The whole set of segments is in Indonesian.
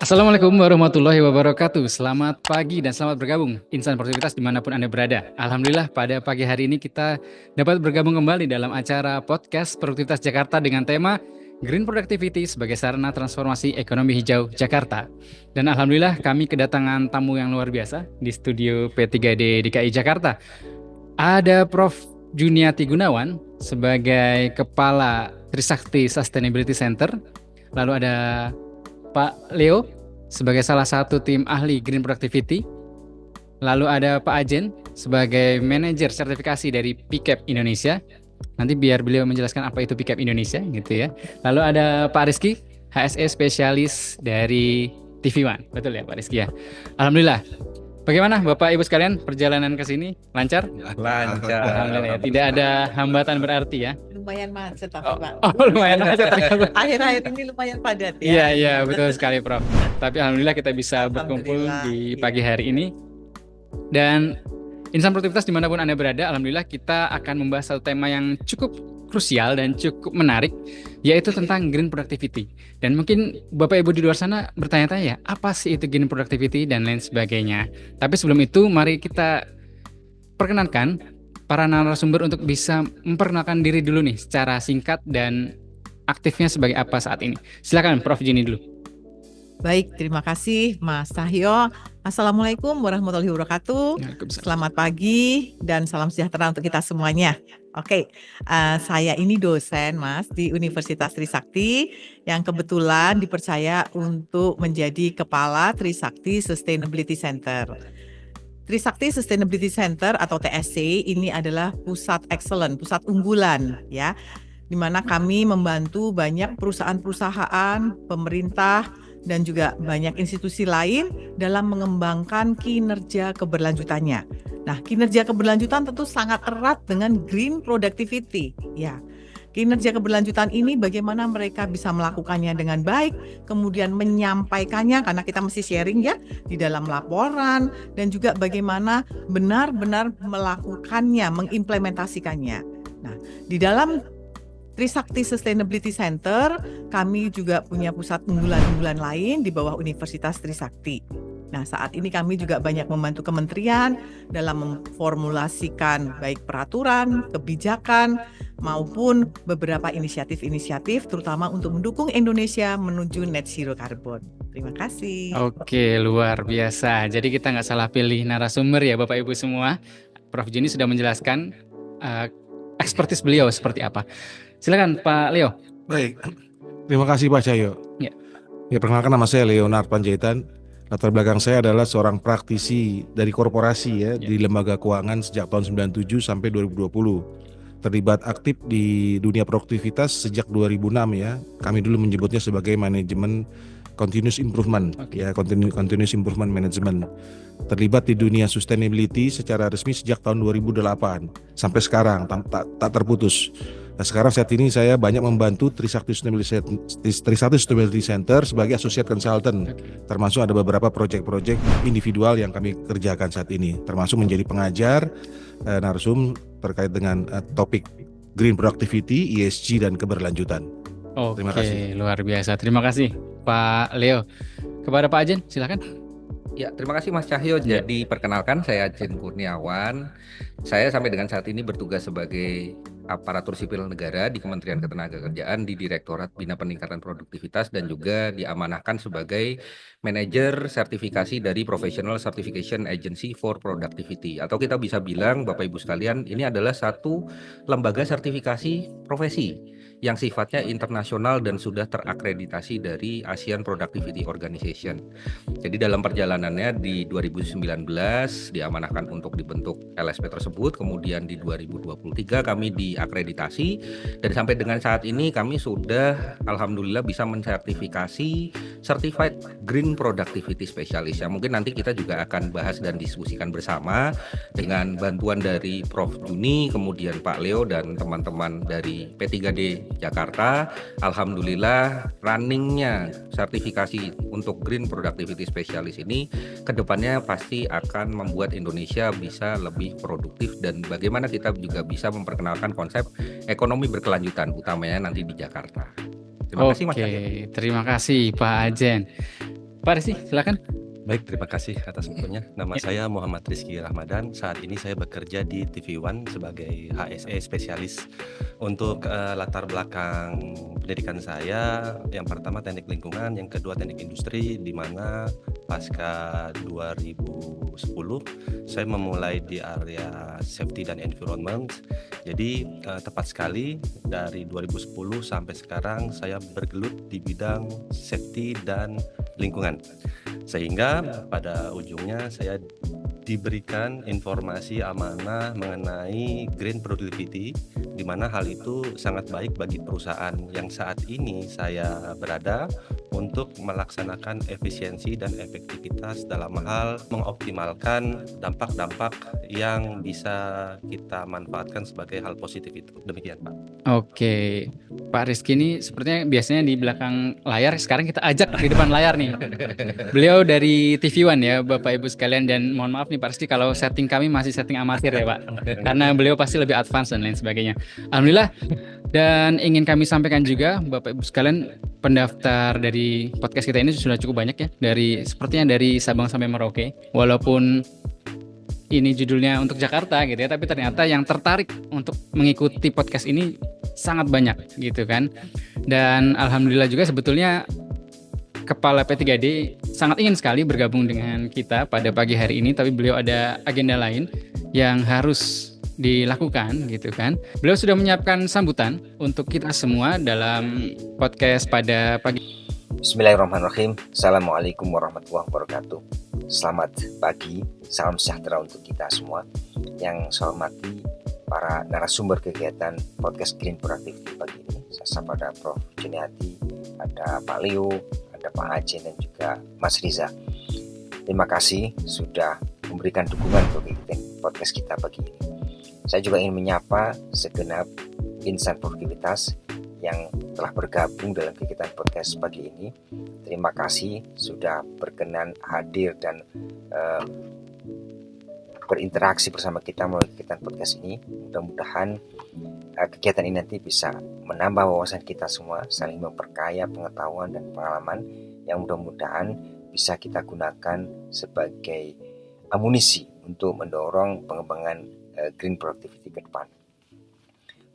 Assalamualaikum warahmatullahi wabarakatuh. Selamat pagi dan selamat bergabung insan produktivitas dimanapun Anda berada. Alhamdulillah pada pagi hari ini kita dapat bergabung kembali dalam acara podcast Produktivitas Jakarta dengan tema Green Productivity sebagai sarana transformasi ekonomi hijau Jakarta. Dan alhamdulillah kami kedatangan tamu yang luar biasa di studio P3D DKI Jakarta. Ada Prof. Juniati Gunawan sebagai Kepala Trisakti Sustainability Center. Lalu ada Pak Leo sebagai salah satu tim ahli Green Productivity. Lalu ada Pak Ajen sebagai manajer sertifikasi dari PCAP Indonesia. Nanti biar beliau menjelaskan apa itu PCAP Indonesia gitu ya. Lalu ada Pak Rizky, HSE spesialis dari TV One. Betul ya Pak Rizky ya. Alhamdulillah. Bagaimana Bapak Ibu sekalian perjalanan ke sini? Lancar? Lancar. Alhamdulillah ya. Tidak ada hambatan berarti ya. Lumayan macet tapi Pak. Lumayan macet. Akhir-akhir ini lumayan padat Iya, ya. iya, betul sekali, Prof. Tapi alhamdulillah kita bisa berkumpul Alhamdulillah, di iya. pagi hari ini. Dan insan produktivitas dimanapun Anda berada, alhamdulillah kita akan membahas satu tema yang cukup krusial dan cukup menarik, yaitu tentang green productivity. Dan mungkin Bapak Ibu di luar sana bertanya-tanya, apa sih itu green productivity dan lain sebagainya. Tapi sebelum itu, mari kita perkenalkan para narasumber untuk bisa memperkenalkan diri dulu nih secara singkat dan aktifnya sebagai apa saat ini. Silakan Prof. Jini dulu. Baik, terima kasih Mas Cahyo. Assalamualaikum warahmatullahi wabarakatuh. Selamat pagi dan salam sejahtera untuk kita semuanya. Oke, saya ini dosen Mas di Universitas Trisakti yang kebetulan dipercaya untuk menjadi Kepala Trisakti Sustainability Center. Trisakti Sustainability Center atau TSC ini adalah pusat excellent, pusat unggulan ya, di mana kami membantu banyak perusahaan-perusahaan, pemerintah, dan juga banyak institusi lain dalam mengembangkan kinerja keberlanjutannya. Nah, kinerja keberlanjutan tentu sangat erat dengan green productivity. Ya, kinerja keberlanjutan ini bagaimana mereka bisa melakukannya dengan baik, kemudian menyampaikannya karena kita mesti sharing ya di dalam laporan, dan juga bagaimana benar-benar melakukannya, mengimplementasikannya. Nah, di dalam Trisakti Sustainability Center, kami juga punya pusat unggulan-unggulan lain di bawah Universitas Trisakti. Nah, saat ini kami juga banyak membantu kementerian dalam memformulasikan baik peraturan, kebijakan, maupun beberapa inisiatif-inisiatif terutama untuk mendukung Indonesia menuju net zero carbon. Terima kasih. Oke, luar biasa. Jadi kita nggak salah pilih narasumber ya Bapak Ibu semua. Prof. Jini sudah menjelaskan ekspertis beliau seperti apa. Silakan Pak Leo. Baik, terima kasih Pak Cahyo. Ya. Perkenalkan nama saya Leonard Panjaitan. Latar belakang saya adalah seorang praktisi dari korporasi ya di lembaga keuangan sejak tahun 97 sampai 2020. Terlibat aktif di dunia produktivitas sejak 2006 ya. Kami dulu menyebutnya sebagai manajemen continuous improvement ya, continuous improvement management. Terlibat di dunia sustainability secara resmi sejak tahun 2008 sampai sekarang tak terputus. Nah, sekarang saat ini saya banyak membantu Trisakti Sustainability Center sebagai associate consultant, termasuk ada beberapa proyek-proyek individual yang kami kerjakan saat ini, termasuk menjadi pengajar narsum terkait dengan topik green productivity, ESG dan keberlanjutan. Terima kasih. Luar biasa. Terima kasih Pak Leo. Kepada Pak Ajen, silakan. Ya, terima kasih Mas Cahyo. Jadi perkenalkan saya Ajen Kurniawan. Saya sampai dengan saat ini bertugas sebagai aparatur sipil negara di Kementerian Ketenagakerjaan di Direktorat Bina Peningkatan Produktivitas dan juga diamanahkan sebagai manajer sertifikasi dari Professional Certification Agency for Productivity, atau kita bisa bilang Bapak Ibu sekalian ini adalah satu lembaga sertifikasi profesi yang sifatnya internasional dan sudah terakreditasi dari ASEAN Productivity Organization. Jadi dalam perjalanannya di 2019 diamanahkan untuk dibentuk LSP tersebut, kemudian di 2023 kami diakreditasi dan sampai dengan saat ini kami sudah alhamdulillah bisa mensertifikasi Certified Green Productivity Specialist yang mungkin nanti kita juga akan bahas dan diskusikan bersama dengan bantuan dari Prof. Juni, kemudian Pak Leo dan teman-teman dari P3D Jakarta. Alhamdulillah runningnya sertifikasi untuk Green Productivity Specialist ini kedepannya pasti akan membuat Indonesia bisa lebih produktif dan bagaimana kita juga bisa memperkenalkan konsep ekonomi berkelanjutan utamanya nanti di Jakarta. Terima kasih Mas Cahyo. Terima kasih Pak Ajen. Pak Rizky, silakan. Baik, terima kasih atas waktunya. Nama saya Muhammad Rizky Ramadan. Saat ini saya bekerja di TV One sebagai HSE spesialis. Untuk latar belakang pendidikan saya, yang pertama teknik lingkungan, yang kedua teknik industri, di mana pasca 2010 saya memulai di area safety dan environment. Jadi tepat sekali dari 2010 sampai sekarang saya bergelut di bidang safety dan lingkungan. Sehingga pada ujungnya saya diberikan informasi amanah mengenai green productivity, di mana hal itu sangat baik bagi perusahaan yang saat ini saya berada untuk melaksanakan efisiensi dan efektivitas dalam hal mengoptimalkan dampak-dampak yang bisa kita manfaatkan sebagai hal positif itu. Demikian, Pak. Oke, Pak Rizky ini sepertinya biasanya di belakang layar, sekarang kita ajak di depan layar nih. Beliau dari TV One ya, Bapak Ibu sekalian, dan mohon maaf nih Pak Rizky kalau setting kami masih setting amatir ya Pak, karena beliau pasti lebih advance dan lain sebagainya. Alhamdulillah, dan ingin kami sampaikan juga Bapak Ibu sekalian, pendaftar dari podcast kita ini sudah cukup banyak ya, sepertinya dari Sabang sampai Merauke, walaupun ini judulnya untuk Jakarta gitu ya, tapi ternyata yang tertarik untuk mengikuti podcast ini sangat banyak gitu kan. Dan alhamdulillah juga sebetulnya Kepala P3D sangat ingin sekali bergabung dengan kita pada pagi hari ini, tapi beliau ada agenda lain yang harus dilakukan gitu kan. Beliau sudah menyiapkan sambutan untuk kita semua dalam podcast pada pagi. Bismillahirrahmanirrahim. Assalamualaikum warahmatullahi wabarakatuh. Selamat pagi, salam sejahtera untuk kita semua. Yang saya hormati para narasumber kegiatan podcast Green Productivity pagi ini. Saya sapa ada Prof. Juniati, ada Pak Leo, ada Pak Aceh, dan juga Mas Riza. Terima kasih sudah memberikan dukungan untuk kegiatan podcast kita pagi ini. Saya juga ingin menyapa segenap insan produktivitas yang telah bergabung dalam kegiatan podcast pagi ini. Terima kasih sudah berkenan hadir dan berinteraksi bersama kita melalui kegiatan podcast ini. Mudah-mudahan kegiatan ini nanti bisa menambah wawasan kita semua, saling memperkaya pengetahuan dan pengalaman yang mudah-mudahan bisa kita gunakan sebagai amunisi untuk mendorong pengembangan green productivity ke depan.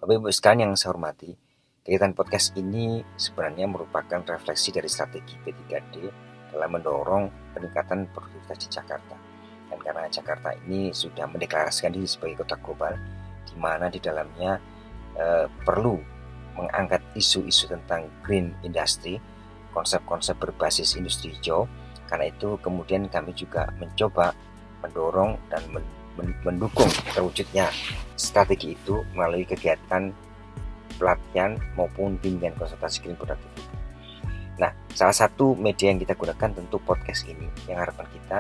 Bapak Ibu sekalian yang saya hormati, kegiatan podcast ini sebenarnya merupakan refleksi dari strategi P3D dalam mendorong peningkatan produktivitas di Jakarta. Dan karena Jakarta ini sudah mendeklarasikan diri sebagai kota global, di mana di dalamnya perlu mengangkat isu-isu tentang green industry, konsep-konsep berbasis industri hijau. Karena itu kemudian kami juga mencoba mendorong dan mendukung terwujudnya strategi itu melalui kegiatan pelatihan maupun bimbingan konsultasi green productivity. Nah, salah satu media yang kita gunakan tentu podcast ini. Yang harapan kita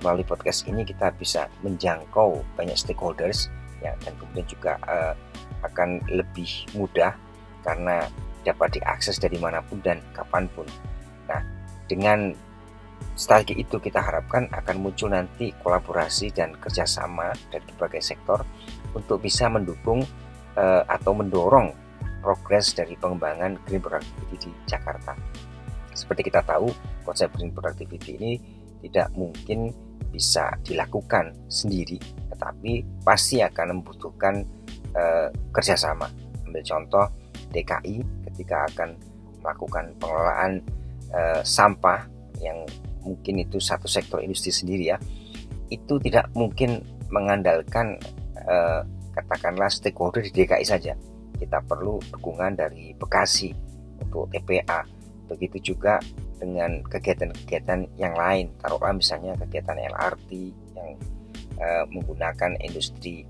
melalui podcast ini kita bisa menjangkau banyak stakeholders ya, dan kemudian juga akan lebih mudah karena dapat diakses dari manapun dan kapanpun. Nah, dengan strategi itu kita harapkan akan muncul nanti kolaborasi dan kerjasama dari berbagai sektor untuk bisa mendukung atau mendorong progres dari pengembangan green productivity di Jakarta. Seperti kita tahu, konsep green productivity ini tidak mungkin bisa dilakukan sendiri, tetapi pasti akan membutuhkan kerjasama. Ambil contoh DKI ketika akan melakukan pengelolaan sampah yang mungkin itu satu sektor industri sendiri ya, itu tidak mungkin mengandalkan katakanlah stakeholder di DKI saja. Kita perlu dukungan dari Bekasi untuk TPA. Begitu juga dengan kegiatan-kegiatan yang lain, taruhlah misalnya kegiatan LRT yang menggunakan industri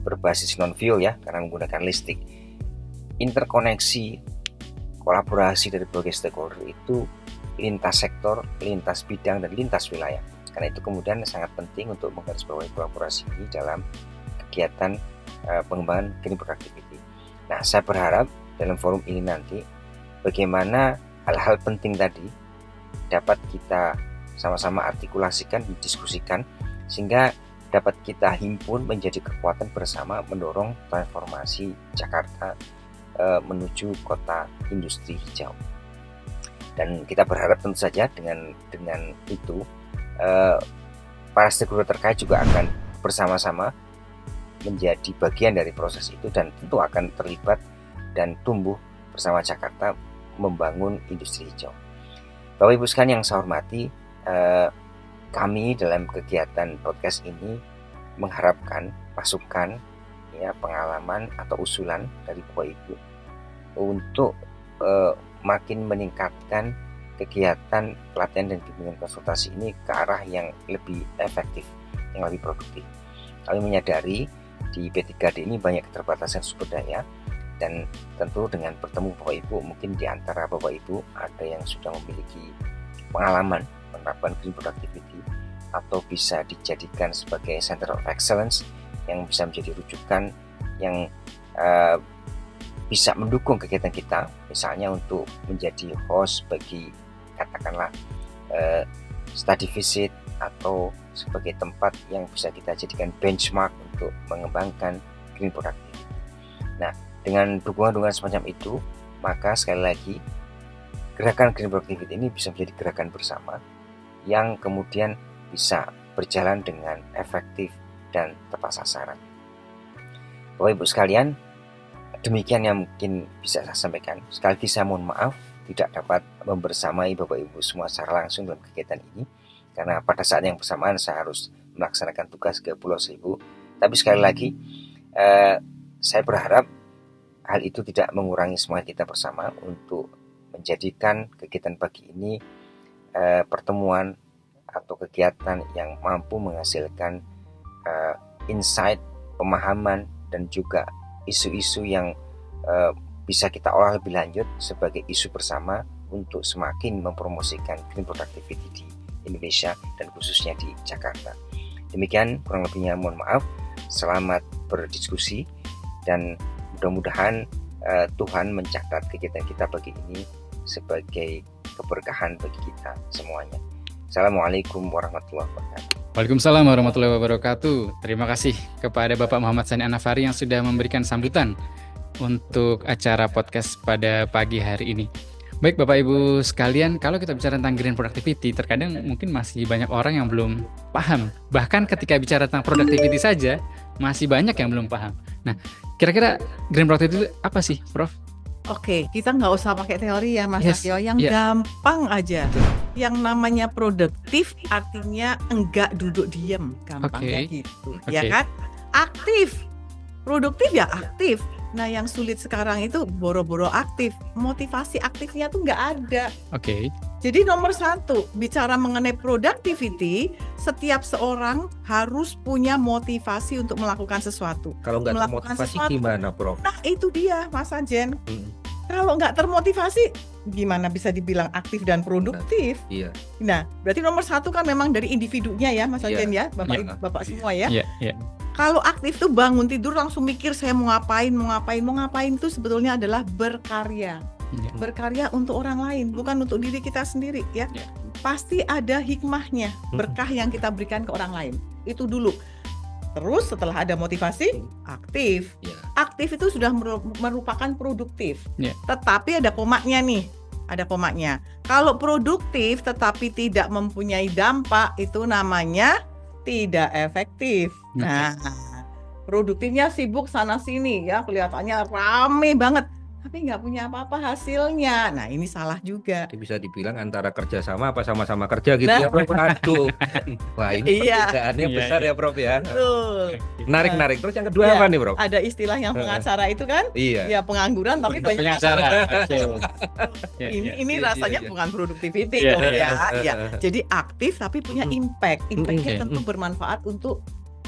berbasis non-fuel ya, karena menggunakan listrik. Interkoneksi, kolaborasi dari berbagai stakeholder itu lintas sektor, lintas bidang, dan lintas wilayah. Karena itu kemudian sangat penting untuk menggarisbawahi kolaborasi ini dalam kegiatan pengembangan green productivity. Nah, saya berharap dalam forum ini nanti bagaimana hal-hal penting tadi dapat kita sama-sama artikulasikan, didiskusikan, sehingga dapat kita himpun menjadi kekuatan bersama mendorong transformasi Jakarta menuju kota industri hijau. Dan kita berharap tentu saja dengan itu para stakeholder terkait juga akan bersama-sama menjadi bagian dari proses itu dan tentu akan terlibat dan tumbuh bersama Jakarta membangun industri hijau. Bapak Ibu sekalian yang saya hormati, kami dalam kegiatan podcast ini mengharapkan masukan, ya, pengalaman atau usulan dari Bapak Ibu untuk makin meningkatkan kegiatan pelatihan dan bimbingan konsultasi ini ke arah yang lebih efektif, yang lebih produktif. Kami menyadari di P3D ini banyak keterbatasan sumber daya, dan tentu dengan bertemu Bapak Ibu, mungkin di antara Bapak Ibu ada yang sudah memiliki pengalaman menerapkan green productivity atau bisa dijadikan sebagai center of excellence yang bisa menjadi rujukan yang bisa mendukung kegiatan kita, misalnya untuk menjadi host bagi katakanlah study visit atau sebagai tempat yang bisa kita jadikan benchmark untuk mengembangkan green productivity. Nah, dengan dukungan-dukungan semacam itu, maka sekali lagi gerakan green productivity ini bisa menjadi gerakan bersama yang kemudian bisa berjalan dengan efektif dan tepat sasaran. Bapak Ibu sekalian, demikian yang mungkin bisa saya sampaikan. Sekali lagi saya mohon maaf tidak dapat membersamai Bapak Ibu semua secara langsung dalam kegiatan ini, karena pada saat yang bersamaan saya harus melaksanakan tugas ke Pulau Seribu. Tapi sekali lagi saya berharap hal itu tidak mengurangi semangat kita bersama untuk menjadikan kegiatan pagi ini pertemuan atau kegiatan yang mampu menghasilkan insight, pemahaman, dan juga isu-isu yang bisa kita olah lebih lanjut sebagai isu bersama untuk semakin mempromosikan green productivity di Indonesia dan khususnya di Jakarta. Demikian kurang lebihnya, mohon maaf. Selamat berdiskusi dan mudah-mudahan Tuhan mencatat kegiatan kita pagi ini sebagai keberkahan bagi kita semuanya. Assalamualaikum warahmatullahi wabarakatuh. Waalaikumsalam warahmatullahi wabarakatuh. Terima kasih kepada Bapak Muhammad Sani Anafari yang sudah memberikan sambutan untuk acara podcast pada pagi hari ini. Baik Bapak Ibu sekalian, kalau kita bicara tentang green productivity, terkadang mungkin masih banyak orang yang belum paham. Bahkan ketika bicara tentang productivity saja, masih banyak yang belum paham. Nah, kira-kira green productivity itu apa sih, Prof? Oke, kita nggak usah pakai teori ya Mas Yes, Satyo, yang gampang aja. Yang namanya produktif artinya enggak duduk diem, gampangnya gitu, ya kan? Aktif, produktif ya aktif. Nah, yang sulit sekarang itu boro-boro aktif, motivasi aktifnya tuh nggak ada. Oke. Jadi nomor satu, bicara mengenai productivity, setiap seorang harus punya motivasi untuk melakukan sesuatu. Kalau nggak Melakukan termotivasi sesuatu. gimana, Prof? Nah, itu dia Mas Anjen. Kalau nggak termotivasi, gimana bisa dibilang aktif dan produktif? Iya. Nah, berarti nomor satu kan memang dari individunya ya Mas Anjen ya, Bapak semua ya. Iya. Kalau aktif tuh bangun tidur langsung mikir saya mau ngapain itu sebetulnya adalah berkarya. Iya. Berkarya untuk orang lain, bukan untuk diri kita sendiri ya. Ya. Pasti ada hikmahnya, berkah yang kita berikan ke orang lain. Itu dulu. Terus setelah ada motivasi, aktif. Ya. Aktif itu sudah merupakan produktif. Ya. Tetapi ada komanya nih. Ada komanya. Kalau produktif tetapi tidak mempunyai dampak, itu namanya tidak efektif. Nah, produktifnya sibuk sana sini ya, kelihatannya rame banget, tapi nggak punya apa-apa hasilnya. Nah, ini salah juga. Jadi bisa dibilang antara kerjasama apa sama-sama kerja gitu Nah. ya, Prof. Aduh. Wah, ini Iya. perbedaannya Iya, besar iya. ya, Prof ya. Betul. Menarik. Terus yang kedua Iya. apa nih, Prof? Ada istilah yang pengacara itu kan, Iya. ya pengangguran tapi banyak Pengacara. Ya, ini Iya, rasanya iya. bukan productivity Iya, dong iya. ya. Jadi aktif tapi punya impact. Impactnya Oke. tentu bermanfaat untuk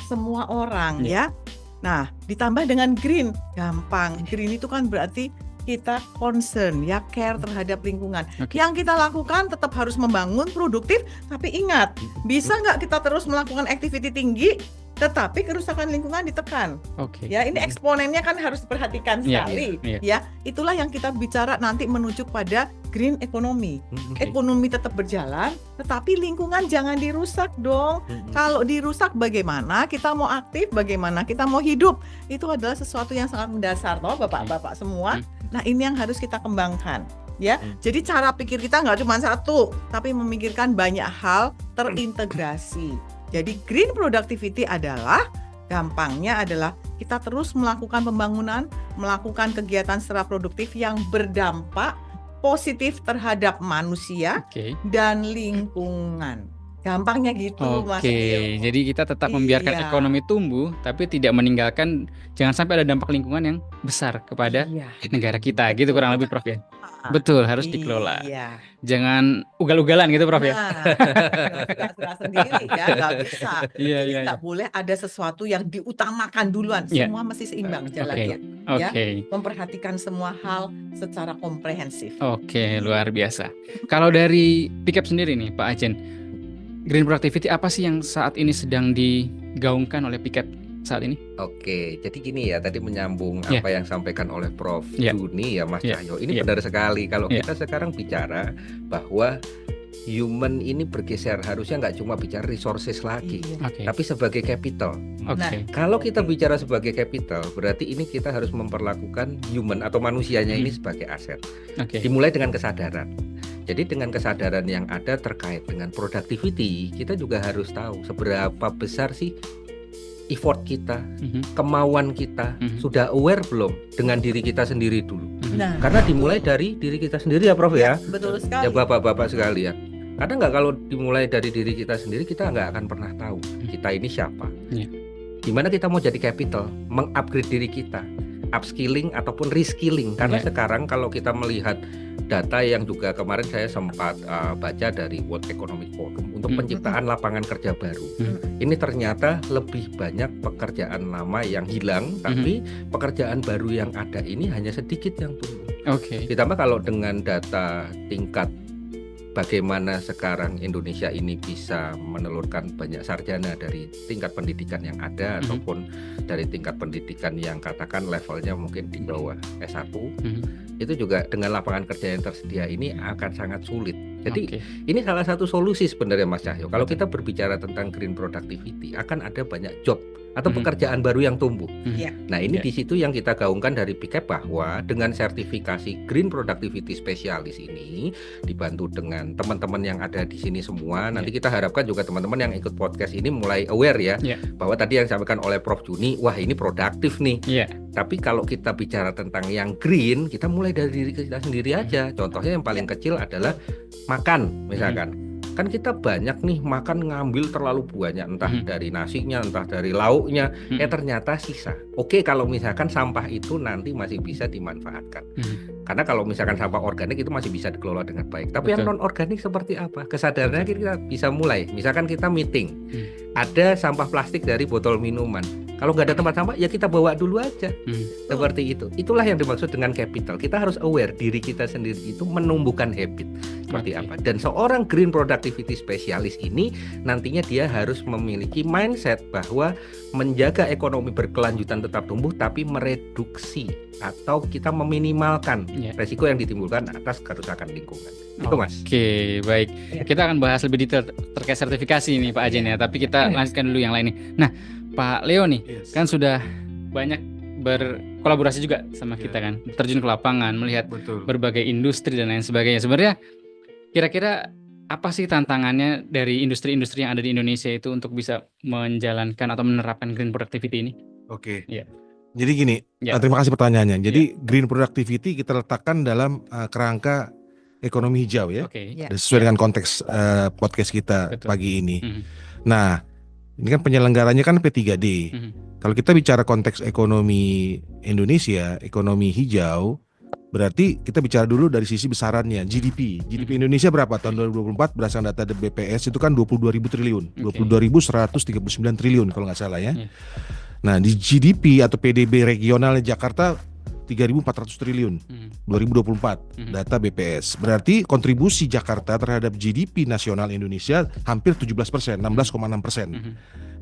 semua orang Iya. ya. Nah, ditambah dengan green, gampang. Green itu kan berarti kita concern ya, care terhadap lingkungan. Oke. Yang kita lakukan tetap harus membangun produktif, tapi ingat, bisa nggak kita terus melakukan activity tinggi tetapi kerusakan lingkungan ditekan. Oke. Ya, ini eksponennya kan harus diperhatikan Iya, sekali. iya. Ya, itulah yang kita bicara nanti menuju pada green economy. Oke. Ekonomi tetap berjalan, tetapi lingkungan jangan dirusak dong. Kalau dirusak bagaimana kita mau aktif, bagaimana kita mau hidup? Itu adalah sesuatu yang sangat mendasar toh Bapak-bapak semua. Nah, ini yang harus kita kembangkan. ya. Jadi cara pikir kita nggak cuma satu, tapi memikirkan banyak hal terintegrasi. Jadi green productivity adalah, gampangnya adalah kita terus melakukan pembangunan, melakukan kegiatan secara produktif yang berdampak positif terhadap manusia Oke. dan lingkungan. Gampangnya gitu, Mas Oke, Rio. jadi kita tetap membiarkan Iya. ekonomi tumbuh, tapi tidak meninggalkan, jangan sampai ada dampak lingkungan yang besar kepada Iya. negara kita, gitu kurang lebih Prof ya. Ah, Betul, harus dikelola. Iya. Jangan ugal-ugalan gitu Prof ya. Nah, suka sendiri ya, nggak bisa. Iya, Jadi iya, nggak boleh ada sesuatu yang diutamakan duluan. Iya. Semua mesti seimbang Oke. jalannya. Oke. Memperhatikan semua hal secara komprehensif. Oke, luar biasa. Kalau dari Pickup sendiri nih, Pak Ajen, green productivity apa sih yang saat ini sedang digaungkan oleh Pickup saat ini? Oke, jadi gini ya, tadi menyambung Iya. apa yang disampaikan oleh Prof. Iya. Juni ya Mas Iya. Cahyo. Ini Iya. benar sekali kalau Iya. kita sekarang bicara bahwa human ini bergeser, harusnya nggak cuma bicara resources lagi, Iya. Oke. tapi sebagai capital. Oke. Kalau kita bicara sebagai capital, berarti ini kita harus memperlakukan human atau manusianya ini sebagai aset. Oke. Dimulai dengan kesadaran. Jadi dengan kesadaran yang ada terkait dengan productivity, kita juga harus tahu seberapa besar sih effort kita, Mhm. kemauan kita, Mhm. sudah aware belum dengan diri kita sendiri dulu. Mhm. Nah, Karena dimulai dari diri kita sendiri ya Prof ya. betul sekali. Ya bapak-bapak sekalian. Karena nggak, kalau dimulai dari diri kita sendiri, kita nggak akan pernah tahu kita ini siapa. Iya. Gimana kita mau jadi capital, mengupgrade diri kita, upskilling ataupun reskilling. Karena Iya. sekarang kalau kita melihat data yang juga kemarin saya sempat baca dari World Economic Forum untuk penciptaan lapangan kerja baru. Ini ternyata lebih banyak pekerjaan lama yang hilang, tapi pekerjaan baru yang ada ini hanya sedikit yang tumbuh. Oke. Ditambah kalau dengan data tingkat bagaimana sekarang Indonesia ini bisa menelurkan banyak sarjana dari tingkat pendidikan yang ada ataupun dari tingkat pendidikan yang katakan levelnya mungkin di bawah S1, itu juga dengan lapangan kerja yang tersedia ini akan sangat sulit. Jadi Oke. ini salah satu solusi sebenarnya Mas Cahyo. Kalau kita berbicara tentang green productivity, akan ada banyak job atau pekerjaan baru yang tumbuh. Iya. Nah ini Iya. di situ yang kita gaungkan dari Pickup, bahwa dengan sertifikasi Green Productivity Specialist ini, dibantu dengan teman-teman yang ada di sini semua, nanti kita harapkan juga teman-teman yang ikut podcast ini mulai aware ya, Iya. bahwa tadi yang disampaikan oleh Prof Juni, wah ini produktif nih. Iya. Tapi kalau kita bicara tentang yang green, kita mulai dari diri kita sendiri aja. Contohnya yang paling kecil adalah makan, misalkan. Kan kita banyak nih makan ngambil terlalu banyak, entah dari nasinya, entah dari lauknya, ternyata sisa. Oke, kalau misalkan sampah itu nanti masih bisa dimanfaatkan. Karena kalau misalkan sampah organik itu masih bisa dikelola dengan baik. Tapi yang Betul. non organik seperti apa? Kesadarannya kita bisa mulai. Misalkan kita meeting, ada sampah plastik dari botol minuman. Kalau nggak ada tempat sampah, ya kita bawa dulu aja. Seperti itu. Itulah yang dimaksud dengan capital. Kita harus aware diri kita sendiri itu menumbuhkan habit seperti apa. Dan seorang green productivity specialist ini nantinya dia harus memiliki mindset bahwa menjaga ekonomi berkelanjutan tetap tumbuh, tapi mereduksi atau kita meminimalkan resiko yang ditimbulkan atas kerusakan lingkungan. Itu Mas. Oke, baik. Kita akan bahas lebih detail terkait sertifikasi nih Pak Ajen ya. Tapi kita lanjutkan dulu yang lain nih. Nah, Pak Leo nih kan sudah banyak berkolaborasi juga sama kita kan, terjun ke lapangan, melihat berbagai industri dan lain sebagainya. Sebenarnya kira-kira apa sih tantangannya dari industri-industri yang ada di Indonesia itu untuk bisa menjalankan atau menerapkan green productivity ini? Oke. Iya. Jadi gini, terima kasih pertanyaannya. Jadi green productivity kita letakkan dalam kerangka ekonomi hijau ya. Oke. Sesuai dengan konteks podcast kita pagi ini. Nah, ini kan penyelenggaranya kan P3D. Kalau kita bicara konteks ekonomi Indonesia, ekonomi hijau, berarti kita bicara dulu dari sisi besarannya, GDP. GDP Indonesia berapa tahun 2024 berdasarkan data BPS itu kan 22.000 triliun, 22.139 triliun kalau nggak salah ya. Nah, di GDP atau PDB regional Jakarta 3.400 triliun 2024 data BPS. Berarti kontribusi Jakarta terhadap GDP nasional Indonesia hampir 17%, 16,6%.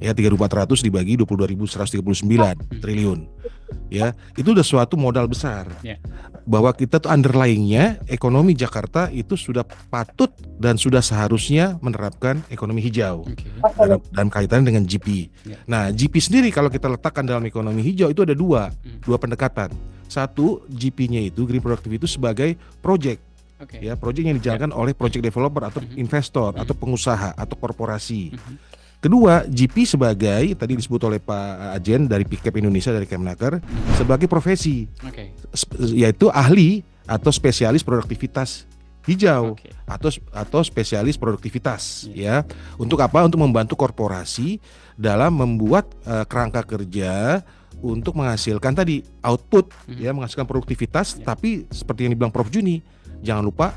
Ya, 3.400 dibagi 22.139 triliun. Ya, itu udah suatu modal besar. Bahwa kita tuh underlying-nya ekonomi Jakarta itu sudah patut dan sudah seharusnya menerapkan ekonomi hijau dalam kaitan dengan GP. Nah, GP sendiri kalau kita letakkan dalam ekonomi hijau itu ada dua pendekatan. Satu, GP-nya itu Green Productivity itu sebagai project. Oke. Ya, proyek yang dijalankan oleh project developer atau investor atau pengusaha atau korporasi. Kedua, GP sebagai tadi disebut oleh Pak Ajen dari Pikep Indonesia dari Kemnaker sebagai profesi, Oke. yaitu ahli atau spesialis produktivitas hijau Oke. atau spesialis produktivitas ya. Untuk apa? Untuk membantu korporasi dalam membuat kerangka kerja untuk menghasilkan tadi output ya, menghasilkan produktivitas, tapi seperti yang dibilang Prof Juni, jangan lupa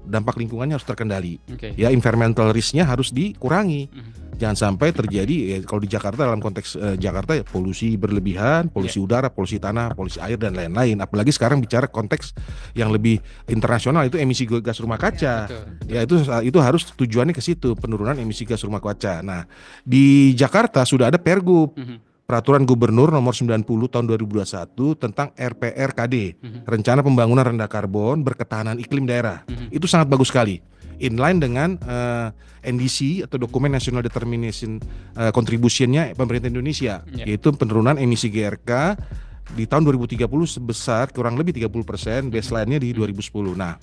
dampak lingkungannya harus terkendali. Oke. Ya, environmental risk-nya harus dikurangi. Jangan sampai terjadi ya, kalau di Jakarta dalam konteks Jakarta ya, polusi berlebihan, polusi udara, polusi tanah, polusi air dan lain-lain. Apalagi sekarang bicara konteks yang lebih internasional itu emisi gas rumah kaca. Ya, itu harus tujuannya ke situ, penurunan emisi gas rumah kaca. Nah, di Jakarta sudah ada Pergub, Peraturan Gubernur Nomor 90 Tahun 2021 tentang RPRKD, Rencana Pembangunan Rendah Karbon Berketahanan Iklim Daerah. Itu sangat bagus sekali. Inline dengan NDC atau Dokumen National Determination Contribution-nya pemerintah Indonesia, yaitu penurunan emisi GRK di tahun 2030 sebesar kurang lebih 30%, baseline-nya di 2010. Nah,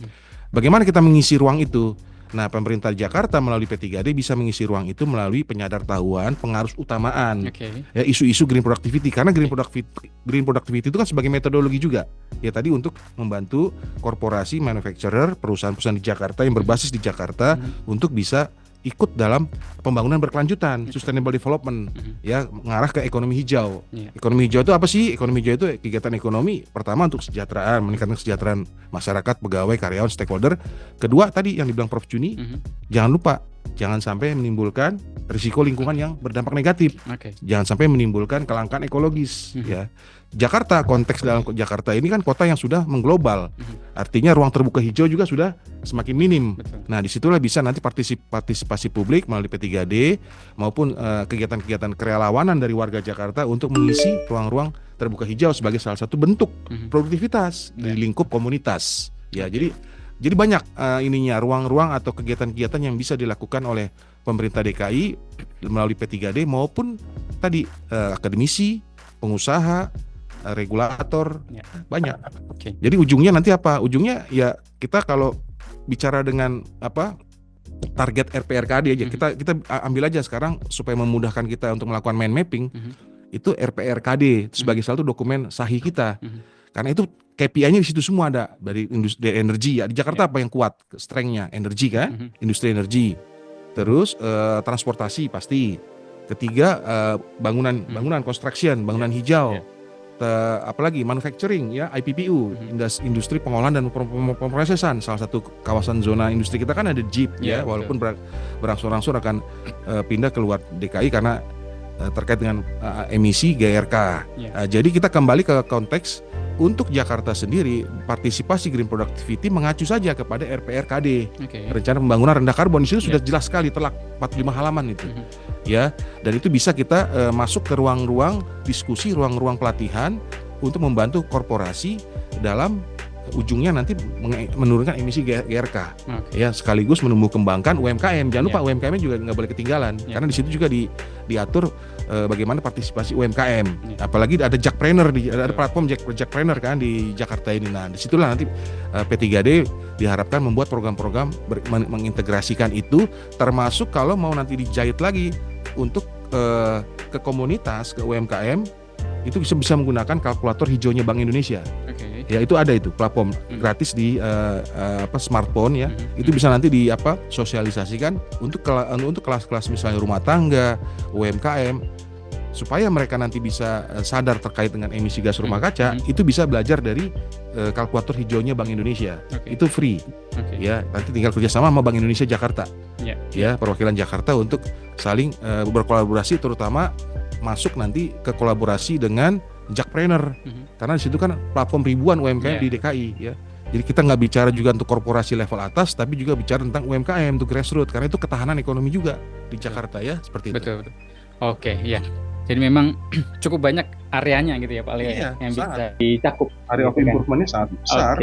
bagaimana kita mengisi ruang itu? Nah, pemerintah Jakarta melalui P3D bisa mengisi ruang itu melalui penyadartahuan pengarus utamaan ya, isu-isu green productivity, karena green productivity itu kan sebagai metodologi juga ya, tadi untuk membantu korporasi, manufacturer, perusahaan-perusahaan di Jakarta yang berbasis di Jakarta untuk bisa ikut dalam pembangunan berkelanjutan, sustainable development, ya, mengarah ke ekonomi hijau. Ekonomi hijau itu apa sih? Ekonomi hijau itu kegiatan ekonomi pertama untuk kesejahteraan, meningkatkan kesejahteraan masyarakat, pegawai, karyawan, stakeholder. Kedua tadi yang dibilang Prof Juni, jangan lupa, jangan sampai menimbulkan risiko lingkungan yang berdampak negatif. Jangan sampai menimbulkan kelangkaan ekologis, ya. Jakarta, konteks dalam Jakarta ini kan kota yang sudah mengglobal, artinya ruang terbuka hijau juga sudah semakin minim. Nah, disitulah bisa nanti partisipasi publik melalui P3D maupun kegiatan-kegiatan kerelawanan dari warga Jakarta untuk mengisi ruang-ruang terbuka hijau sebagai salah satu bentuk produktivitas di lingkup komunitas. Ya, jadi banyak ininya ruang-ruang atau kegiatan-kegiatan yang bisa dilakukan oleh pemerintah DKI melalui P3D maupun tadi akademisi, pengusaha, regulator, banyak. Jadi ujungnya nanti apa? Ujungnya ya kita kalau bicara dengan apa target RPRKD aja, kita ambil aja sekarang supaya memudahkan kita untuk melakukan mind mapping, itu RPRKD sebagai salah satu dokumen sahih kita. Karena itu KPI-nya di situ semua ada, dari industri energi ya. Di Jakarta apa yang kuat strength-nya? Energi kan? Industri energi. Terus transportasi pasti. Ketiga bangunan construction, bangunan hijau. Apalagi manufacturing ya, IPPU, industri pengolahan dan pemrosesan. Salah satu kawasan zona industri kita kan ada JIP ya, walaupun berangsur-angsur akan pindah keluar DKI karena terkait dengan emisi GRK. Jadi kita kembali ke konteks untuk Jakarta sendiri, partisipasi green productivity mengacu saja kepada RPRKD, Rencana Pembangunan Rendah Karbon. Di situ sudah jelas sekali, telak 45 halaman itu. Ya, dan itu bisa kita masuk ke ruang-ruang diskusi, ruang-ruang pelatihan untuk membantu korporasi dalam ujungnya nanti menurunkan emisi GRK. Ya, sekaligus menumbuh kembangkan UMKM. Jangan lupa UMKM juga nggak boleh ketinggalan, karena di situ juga diatur bagaimana partisipasi UMKM. Apalagi ada Jackpreneur, ada platform Jackpreneur kan di Jakarta ini. Nah, disitulah nanti P3D diharapkan membuat program-program mengintegrasikan itu, termasuk kalau mau nanti dijahit lagi untuk ke komunitas, ke UMKM, itu bisa menggunakan kalkulator hijaunya Bank Indonesia. Ya, itu ada itu platform gratis di smartphone ya. Itu bisa nanti sosialisasikan untuk kelas-kelas misalnya rumah tangga, UMKM, supaya mereka nanti bisa sadar terkait dengan emisi gas rumah kaca. Itu bisa belajar dari kalkulator hijaunya Bank Indonesia. Itu free. Ya, nanti tinggal kerjasama sama Bank Indonesia Jakarta. Ya, perwakilan Jakarta untuk saling berkolaborasi, terutama masuk nanti ke kolaborasi dengan Jackpreneur, karena di situ kan platform ribuan UMKM di DKI ya. Jadi kita nggak bicara juga untuk korporasi level atas, tapi juga bicara tentang UMKM untuk grassroots, karena itu ketahanan ekonomi juga di Jakarta ya, seperti itu. Betul. Oke, ya. Jadi memang cukup banyak areanya gitu ya Pak Leo, yang bisa dicakup. Area of improvement-nya sangat besar.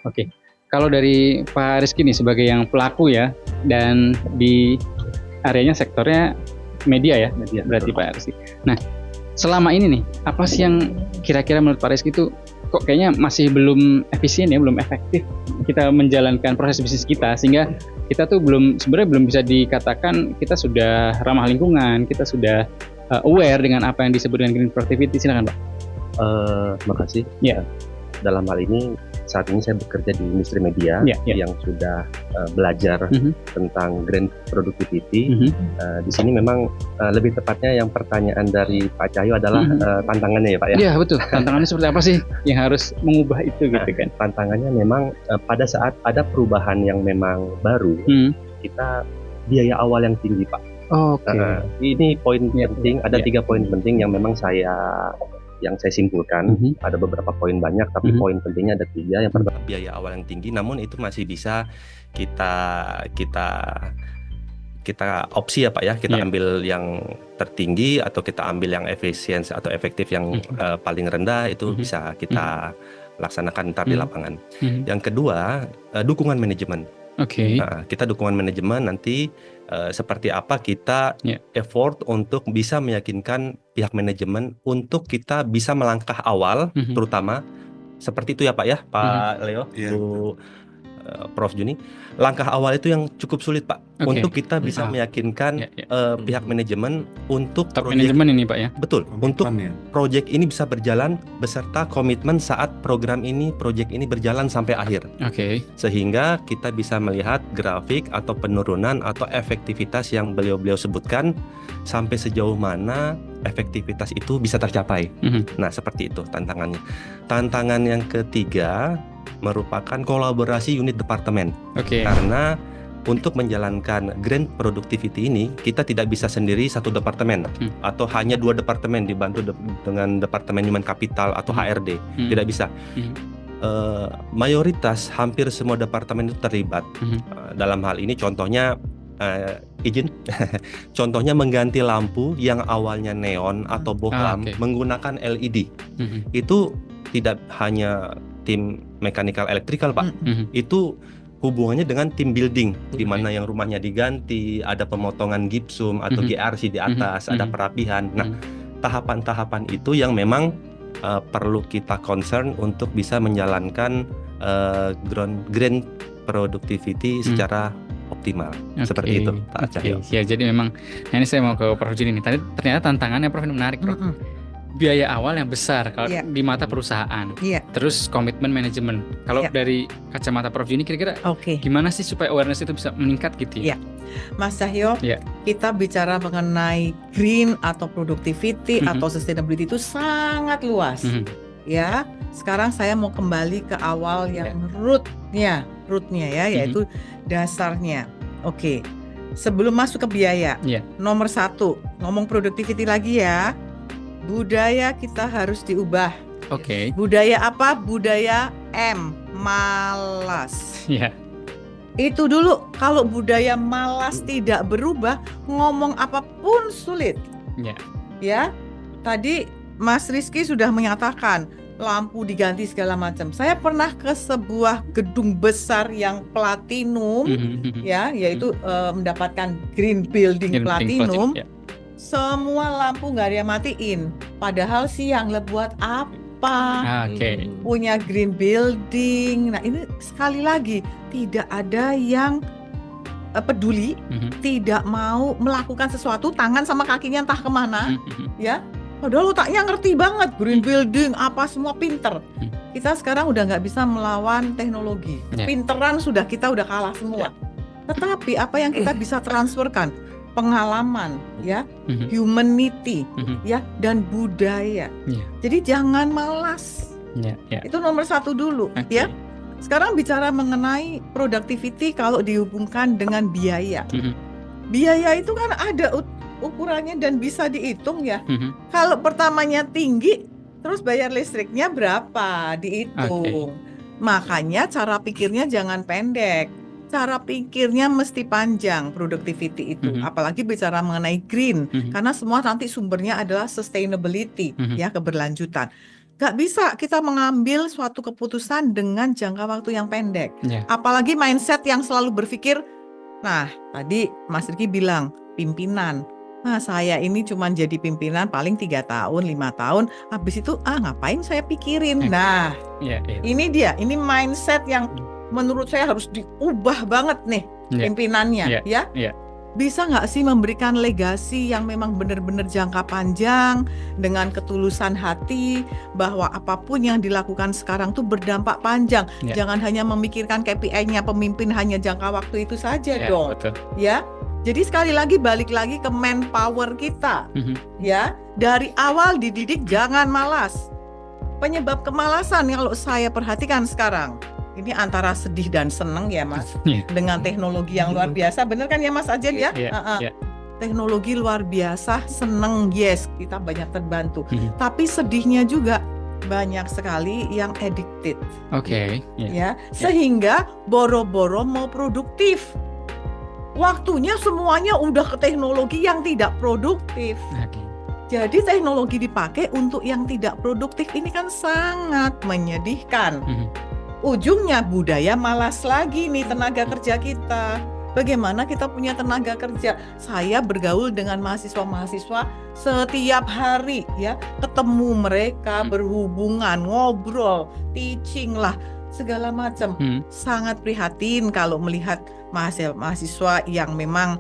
Oke. Kalau dari Pak Rizky nih sebagai yang pelaku ya, dan di areanya sektornya media ya, berarti Pak Rizky. Nah, selama ini nih, apa sih yang kira-kira menurut Pak Rizky itu kok kayaknya masih belum efisien ya, belum efektif kita menjalankan proses bisnis kita, sehingga kita tuh sebenarnya belum bisa dikatakan kita sudah ramah lingkungan, kita sudah aware dengan apa yang disebut dengan green productivity. Silakan Pak. Terima kasih. Ya. Dalam hal ini saat ini saya bekerja di industri media yang sudah belajar tentang green productivity. Di sini memang lebih tepatnya yang pertanyaan dari Pak Cahyo adalah tantangannya ya Pak ya. Iya betul. Tantangannya seperti apa sih yang harus mengubah itu gitu kan? Tantangannya memang pada saat ada perubahan yang memang baru, kita biaya awal yang tinggi Pak. Ini poin penting. Ada 3 poin penting yang memang yang saya simpulkan. Ada beberapa poin banyak, tapi poin pentingnya ada 3. Yang pertama, biaya awal yang tinggi, namun itu masih bisa kita opsi ya Pak ya, kita ambil yang tertinggi atau kita ambil yang efisiensi atau efektif yang paling rendah, itu bisa kita laksanakan ntar di lapangan. Yang kedua, dukungan manajemen. Nah, kita dukungan manajemen nanti seperti apa kita effort untuk bisa meyakinkan pihak manajemen untuk kita bisa melangkah awal, terutama seperti itu ya Pak ya, Pak Leo, Bu Prof Juni. Langkah awal itu yang cukup sulit Pak, untuk kita bisa meyakinkan pihak manajemen untuk top manajemen ini Pak ya. Betul, untuk proyek ini bisa berjalan beserta komitmen saat proyek ini berjalan sampai akhir. Sehingga kita bisa melihat grafik atau penurunan atau efektivitas yang beliau sebutkan sampai sejauh mana efektivitas itu bisa tercapai. Nah, seperti itu tantangannya. Tantangan yang ketiga merupakan kolaborasi unit departemen. Karena untuk menjalankan green productivity ini kita tidak bisa sendiri satu departemen atau hanya 2 departemen dibantu dengan departemen human capital atau HRD. Tidak bisa. Mayoritas hampir semua departemen itu terlibat. Dalam hal ini contohnya contohnya mengganti lampu yang awalnya neon atau bohlam menggunakan LED. Itu tidak hanya tim mechanical electrical Pak, itu hubungannya dengan tim building, di mana yang rumahnya diganti, ada pemotongan gipsum atau GRC di atas, ada perapihan. Nah, tahapan-tahapan itu yang memang perlu kita concern untuk bisa menjalankan green productivity secara optimal. Seperti itu Pak Cahyo. Ya, jadi memang ini saya mau ke Prof Juni nih. Tadi ternyata tantangannya Prof ini menarik Prof. Biaya awal yang besar kalau di mata perusahaan. Terus komitmen manajemen. Kalau dari kacamata Prof Juni kira-kira gimana sih supaya awareness itu bisa meningkat gitu ya? Mas Cahyo, kita bicara mengenai green atau productivity atau sustainability itu sangat luas. Ya, sekarang saya mau kembali ke awal yang rootnya ya, yaitu dasarnya. Sebelum masuk ke biaya, nomor 1 ngomong productivity lagi ya. Budaya kita harus diubah. Budaya apa? Budaya malas. Itu dulu. Kalau budaya malas tidak berubah, ngomong apapun sulit. Ya. Tadi Mas Rizky sudah menyatakan lampu diganti segala macam. Saya pernah ke sebuah gedung besar yang platinum, yaitu mendapatkan green building platinum. Semua lampu nggak ada yang matiin. Padahal siang buat apa? Punya green building. Nah ini sekali lagi tidak ada yang peduli, tidak mau melakukan sesuatu, tangan sama kakinya entah kemana, ya. Padahal otaknya ngerti banget green building apa semua pinter. Kita sekarang udah nggak bisa melawan teknologi. Pinteran kita udah kalah semua. Tetapi apa yang kita bisa transferkan? Pengalaman, ya, humanity, ya, dan budaya. Jadi jangan malas. Itu nomor 1 dulu, ya. Sekarang bicara mengenai productivity kalau dihubungkan dengan biaya. Biaya itu kan ada ukurannya dan bisa dihitung ya. Kalau pertamanya tinggi, terus bayar listriknya berapa? Dihitung. Makanya cara pikirnya jangan pendek. Cara pikirnya mesti panjang productivity itu, apalagi bicara mengenai green, karena semua nanti sumbernya adalah sustainability, ya, keberlanjutan. Gak bisa kita mengambil suatu keputusan dengan jangka waktu yang pendek, apalagi mindset yang selalu berpikir. Nah, tadi Mas Riki bilang pimpinan, Nah, saya ini cuma jadi pimpinan paling 3 tahun, 5 tahun, habis itu ngapain saya pikirin. Nah, ini dia, ini mindset yang menurut saya harus diubah banget nih pimpinannya, ya. Bisa nggak sih memberikan legasi yang memang benar-benar jangka panjang dengan ketulusan hati bahwa apapun yang dilakukan sekarang tuh berdampak panjang. Jangan hanya memikirkan KPI-nya pemimpin hanya jangka waktu itu saja dong. Betul. Ya. Jadi sekali lagi balik lagi ke manpower kita. Ya, dari awal dididik jangan malas. Penyebab kemalasan kalau saya perhatikan sekarang ini antara sedih dan seneng ya Mas, dengan teknologi yang luar biasa, bener kan ya Mas Ajen ya? Teknologi luar biasa, seneng, yes, kita banyak terbantu. Tapi sedihnya juga banyak sekali yang addicted. Ya, sehingga boro-boro mau produktif, waktunya semuanya udah ke teknologi yang tidak produktif. Jadi teknologi dipakai untuk yang tidak produktif, ini kan sangat menyedihkan. Ujungnya budaya malas lagi nih tenaga kerja kita. Bagaimana kita punya tenaga kerja? Saya bergaul dengan mahasiswa-mahasiswa setiap hari ya, ketemu mereka, berhubungan, ngobrol, teaching lah, segala macam. Sangat prihatin kalau melihat mahasiswa yang memang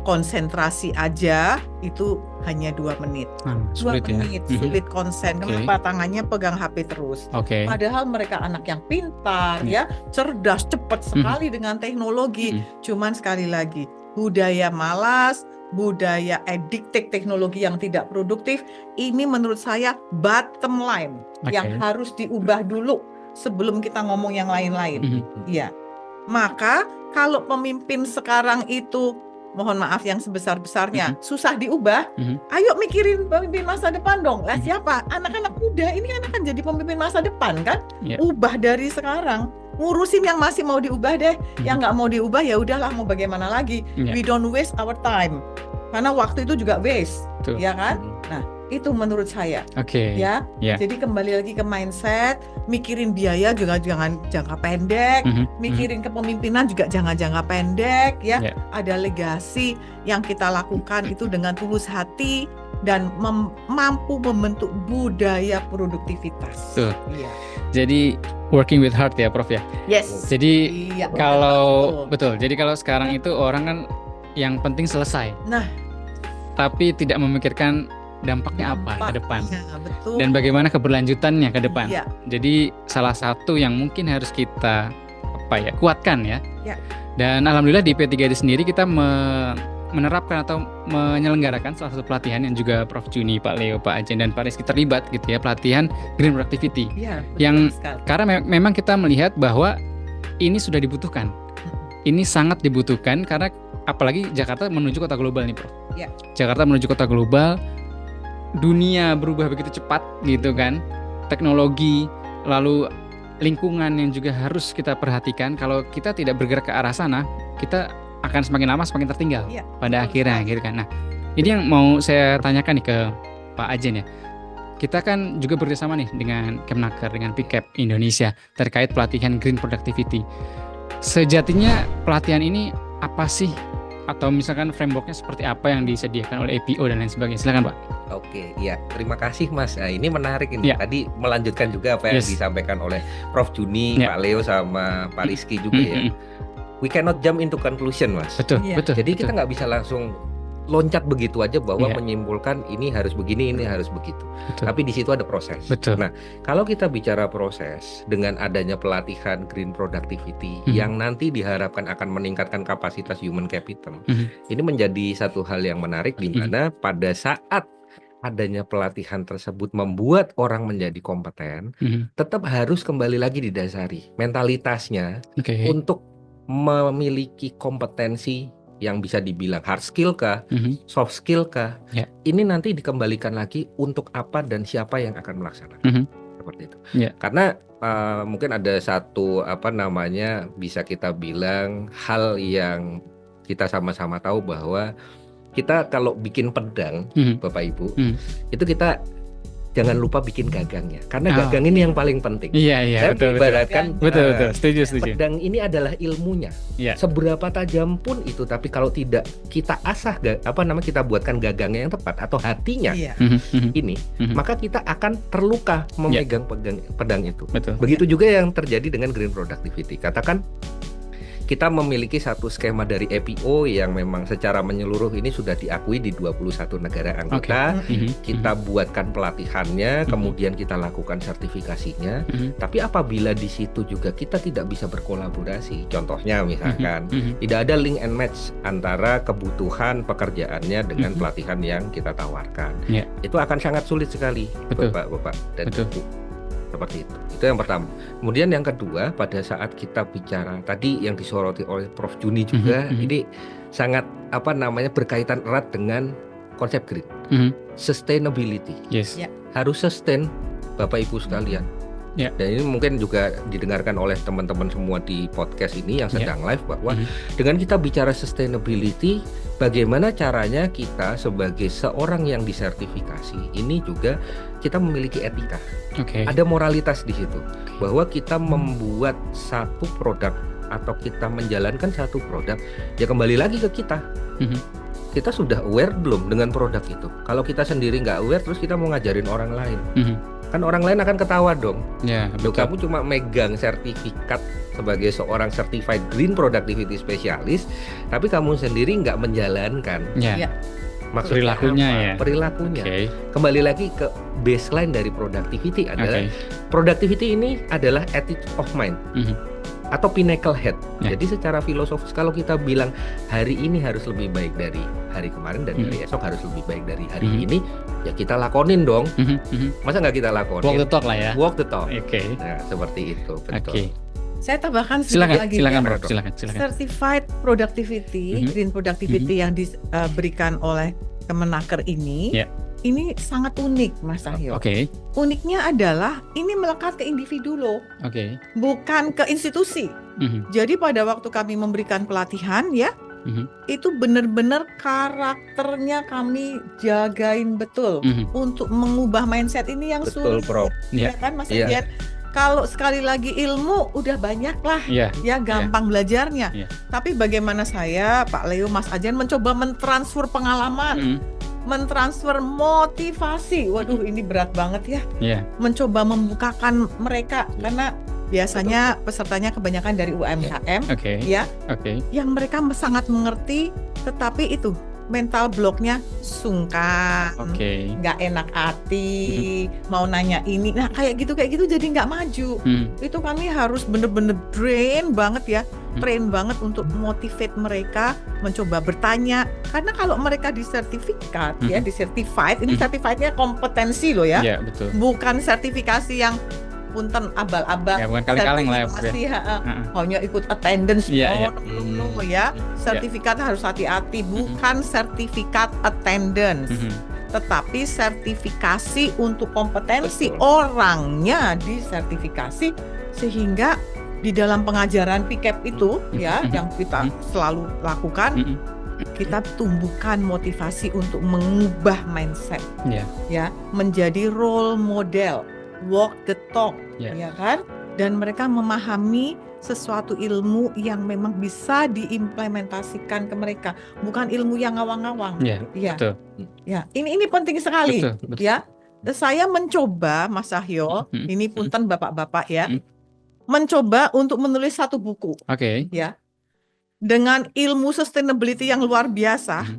konsentrasi aja itu hanya 2 menit. 2 menit sulit konsen. Kenapa? Tangannya pegang HP terus. Padahal mereka anak yang pintar ya, cerdas, cepat sekali dengan teknologi. Cuman sekali lagi, budaya malas, budaya addicted teknologi yang tidak produktif, ini menurut saya bottom line yang harus diubah dulu sebelum kita ngomong yang lain-lain. Ya. Maka kalau pemimpin sekarang itu, mohon maaf yang sebesar-besarnya, susah diubah, ayo mikirin pemimpin masa depan dong. Lah siapa? Anak-anak muda ini kan akan jadi pemimpin masa depan kan? Ubah dari sekarang. Ngurusin yang masih mau diubah deh. Yang nggak mau diubah ya udahlah, mau bagaimana lagi. We don't waste our time. Karena waktu itu juga waste, ya kan? Nah, itu menurut saya. Ya. Jadi kembali lagi ke mindset, mikirin biaya juga jangan jangka pendek, mikirin kepemimpinan juga jangan jangka pendek ya. Ada legasi yang kita lakukan itu dengan tulus hati dan mampu membentuk budaya produktivitas. Jadi working with heart ya Prof ya. Jadi jadi kalau sekarang itu orang kan yang penting selesai. Tapi tidak memikirkan dampaknya apa ke depan dan bagaimana keberlanjutannya ke depan. Jadi salah satu yang mungkin harus kita kuatkan ya. Dan alhamdulillah di P3D sendiri kita menerapkan atau menyelenggarakan salah satu pelatihan yang juga Prof Juni, Pak Leo, Pak Ajen dan Pak Rizky terlibat gitu ya, pelatihan Green Productivity. Yang karena memang kita melihat bahwa ini sudah dibutuhkan. Ini sangat dibutuhkan karena apalagi Jakarta menuju kota global nih Prof. Jakarta menuju kota global, dunia berubah begitu cepat gitu kan, teknologi, lalu lingkungan yang juga harus kita perhatikan. Kalau kita tidak bergerak ke arah sana, kita akan semakin lama semakin tertinggal pada akhirnya gitu kan. Nah, ini yang mau saya tanyakan nih ke Pak Ajen ya. Kita kan juga bekerjasama nih dengan Kemnaker, dengan PIKEP Indonesia terkait pelatihan Green Productivity. Sejatinya pelatihan ini apa sih? Atau misalkan frameworknya seperti apa yang disediakan oleh EPO dan lain sebagainya. Silakan Pak. Terima kasih Mas. Ini menarik ini. Tadi melanjutkan juga apa yang disampaikan oleh Prof Juni, Pak Leo sama Pak Rizky juga ya. We cannot jump into conclusion Mas. Betul. Jadi kita nggak bisa langsung loncat begitu aja bahwa menyimpulkan ini harus begini, ini harus begitu. Tapi di situ ada proses. Nah, kalau kita bicara proses dengan adanya pelatihan Green Productivity yang nanti diharapkan akan meningkatkan kapasitas human capital, ini menjadi satu hal yang menarik di mana pada saat adanya pelatihan tersebut membuat orang menjadi kompeten, tetap harus kembali lagi didasari mentalitasnya untuk memiliki kompetensi yang bisa dibilang hard skill kah, soft skill kah, ini nanti dikembalikan lagi untuk apa dan siapa yang akan melaksanakan. Seperti itu. Karena mungkin ada satu bisa kita bilang hal yang kita sama-sama tahu bahwa kita kalau bikin pedang, Bapak Ibu, itu kita jangan lupa bikin gagangnya. Karena Oh. gagang ini yang paling penting. Iya, iya, Saya betul, betul. ibaratkan Betul, betul. Setuju, setuju. pedang ini adalah ilmunya. Iya. Seberapa tajam pun itu, tapi kalau tidak kita asah, kita buatkan gagangnya yang tepat atau hatinya Iya. Mhm, mhm. ini, Mhm. maka kita akan terluka memegang pedang itu. Betul. Begitu juga yang terjadi dengan green productivity. Katakan kita memiliki satu skema dari EPO yang memang secara menyeluruh ini sudah diakui di 21 negara anggota. Mhm, Kita buatkan pelatihannya, Mhm. kemudian kita lakukan sertifikasinya. mhm, Tapi apabila di situ juga kita tidak bisa berkolaborasi, contohnya misalkan mhm. tidak ada link and match antara kebutuhan pekerjaannya dengan Mhm. pelatihan yang kita tawarkan, Ya. itu akan sangat sulit sekali, Betul. Bapak dan Betul. Ibu. Seperti itu yang pertama. Kemudian yang kedua, pada saat kita bicara tadi yang disoroti oleh Prof Juni juga, Mhm. ini sangat berkaitan erat dengan konsep green, Mhm. sustainability. Yes. Ya. Harus sustain, Bapak Ibu sekalian. Ya. Dan ini mungkin juga didengarkan oleh teman-teman semua di podcast ini yang sedang live, bahwa Mhm. dengan kita bicara sustainability, bagaimana caranya kita sebagai seorang yang disertifikasi ini juga kita memiliki etika. Oke. Ada moralitas di situ, bahwa kita membuat satu produk atau kita menjalankan satu produk, ya kembali lagi ke kita. Mhm. Kita sudah aware belum dengan produk itu? Kalau kita sendiri nggak aware, terus kita mau ngajarin orang lain, Mhm. kan orang lain akan ketawa dong. Ya, Loh, betul. kamu cuma megang sertifikat sebagai seorang certified green productivity specialist, tapi kamu sendiri nggak menjalankan. Ya. Ya. Maksudnya Perilakunya apa? ya. Perilakunya. Oke. Kembali lagi ke baseline dari productivity adalah Oke. productivity ini adalah attitude of mind Mhm. atau pinnacle head. Ya. Jadi secara filosofis kalau kita bilang hari ini harus lebih baik dari hari kemarin dan hari esok harus lebih baik dari hari Mhm. ini, ya kita lakonin dong. Mhm, mhm. Masa nggak kita lakonin? Walk the talk lah ya. Walk the talk. Oke. Nah, seperti itu, betul. Oke. Saya tambahkan sedikit Silakan, lagi silakan, ya. Bro. Silakan, silakan. Certified productivity, Mhm. green productivity yang diberikan oleh Kemenaker ini, Ya. ini sangat unik, Mas Cahyo. Oke. Uniknya adalah ini melekat ke individu loh, Oke. bukan ke institusi. Mhm, Jadi pada waktu kami memberikan pelatihan ya, mhm, itu benar-benar karakternya kami jagain betul mhm. untuk mengubah mindset ini yang Betul, sulit. Prof. Ya. Ya kan Mas Iya. Ediat? Kalau sekali lagi ilmu udah banyak lah Ya. ya, gampang belajarnya. Iya. Tapi bagaimana saya, Pak Leo, Mas Ajan mencoba mentransfer pengalaman, Mhm. mentransfer motivasi. Waduh, ini berat banget ya. Ya. Mencoba membukakan mereka karena biasanya pesertanya kebanyakan dari UMKM Oke. ya, Oke. yang mereka sangat mengerti, tetapi itu mental blocknya sungkan, Oke. nggak enak hati, mau nanya ini, nah kayak gitu jadi nggak maju. Mhm. Itu kami harus bener-bener train banget ya, Hmm. train banget untuk motivate mereka mencoba bertanya. Karena kalau mereka disertifikat ya, disertified, ini Hmm. certifiednya kompetensi loh ya, Ya, betul. bukan sertifikasi yang punten abal-abal. Ya, bukan kaleng-kaleng lah ya, Prof, ya. Sertifikasi, Heeh. hanya ikut attendance, Iya, iya. no, ya. Sertifikat harus hati-hati, bukan sertifikat attendance, Mhm. tetapi sertifikasi untuk kompetensi Betul. orangnya disertifikasi, sehingga di dalam pengajaran PCAP itu ya, yang kita selalu lakukan, Mhm. kita tumbuhkan motivasi untuk mengubah mindset Ya. ya, menjadi role model, walk the talk, Ya. ya kan? Dan mereka memahami sesuatu ilmu yang memang bisa diimplementasikan ke mereka, bukan ilmu yang ngawang-ngawang. Ya, Ya, betul. ya. Ini penting sekali, Betul, betul. ya. Saya mencoba, Mas Cahyo, Mhm. ini punten bapak-bapak ya, Mhm. mencoba untuk menulis satu buku, Oke. ya, dengan ilmu sustainability yang luar biasa. Mhm.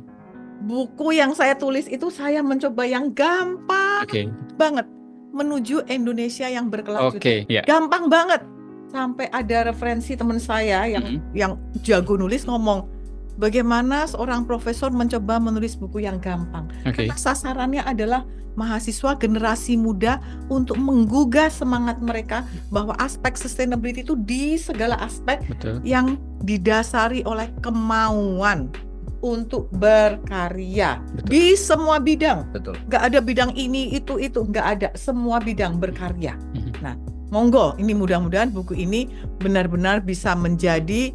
Buku yang saya tulis itu saya mencoba yang gampang Oke. banget menuju Indonesia yang berkelanjutan. Oke. Ya. Gampang banget. Sampai ada referensi teman saya yang jago nulis ngomong, bagaimana seorang profesor mencoba menulis buku yang gampang. Oke. Karena sasarannya adalah mahasiswa generasi muda untuk menggugah semangat mereka bahwa aspek sustainability itu di segala aspek Betul. yang didasari oleh kemauan untuk berkarya Betul. di semua bidang. Betul. Nggak ada bidang ini, itu, nggak ada. Semua bidang berkarya. Mhm. Nah, monggo, ini mudah-mudahan buku ini benar-benar bisa menjadi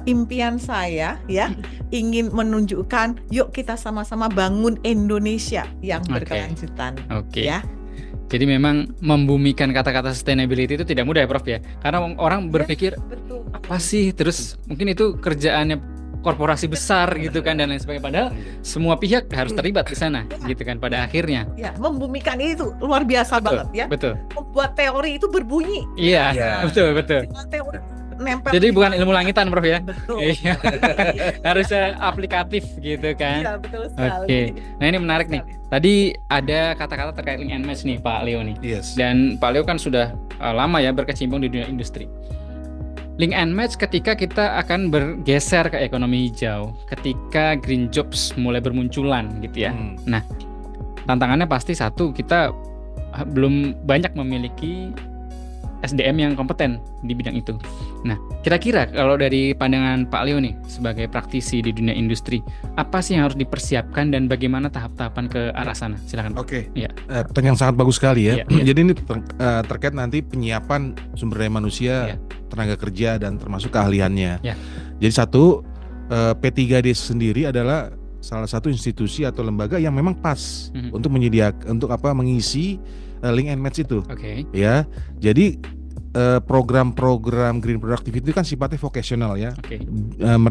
impian saya ya, ingin menunjukkan, yuk kita sama-sama bangun Indonesia yang Oke. berkelanjutan. Oke. Ya. Jadi memang membumikan kata-kata sustainability itu tidak mudah ya Prof ya. Karena orang berpikir Betul. apa sih, terus mungkin itu kerjaannya korporasi besar gitu kan dan lain sebagainya. Padahal semua pihak harus terlibat di sana gitu kan pada akhirnya. Ya, membumikan itu luar biasa banget ya. Betul. Membuat teori itu berbunyi. Iya, Iya. betul. Teori nempel. Jadi bukan ilmu langitan Prof ya. Betul. Iya. Harusnya aplikatif gitu kan. Iya, betul sekali. Oke. Nah, ini menarik nih. Tadi ada kata-kata terkait link and match nih Pak Leo nih. Yes. Dan Pak Leo kan sudah lama ya berkecimpung di dunia industri. Link and match ketika kita akan bergeser ke ekonomi hijau, ketika green jobs mulai bermunculan gitu ya. Nah, tantangannya pasti satu, kita belum banyak memiliki SDM yang kompeten di bidang itu. Nah, kira-kira kalau dari pandangan Pak Leo nih sebagai praktisi di dunia industri, apa sih yang harus dipersiapkan dan bagaimana tahap-tahapan ke arah sana? Silakan. Pak. Oke. Iya. Pertanyaan sangat bagus sekali ya. Iya. Jadi ini terkait nanti penyiapan sumber daya manusia, Iya. tenaga kerja dan termasuk keahliannya. Iya. Jadi satu, P3D sendiri adalah salah satu institusi atau lembaga yang memang pas untuk menyediakan mengisi link and match itu. Oke. Ya. Jadi program-program green productivity itu kan sifatnya vocational ya. Oke.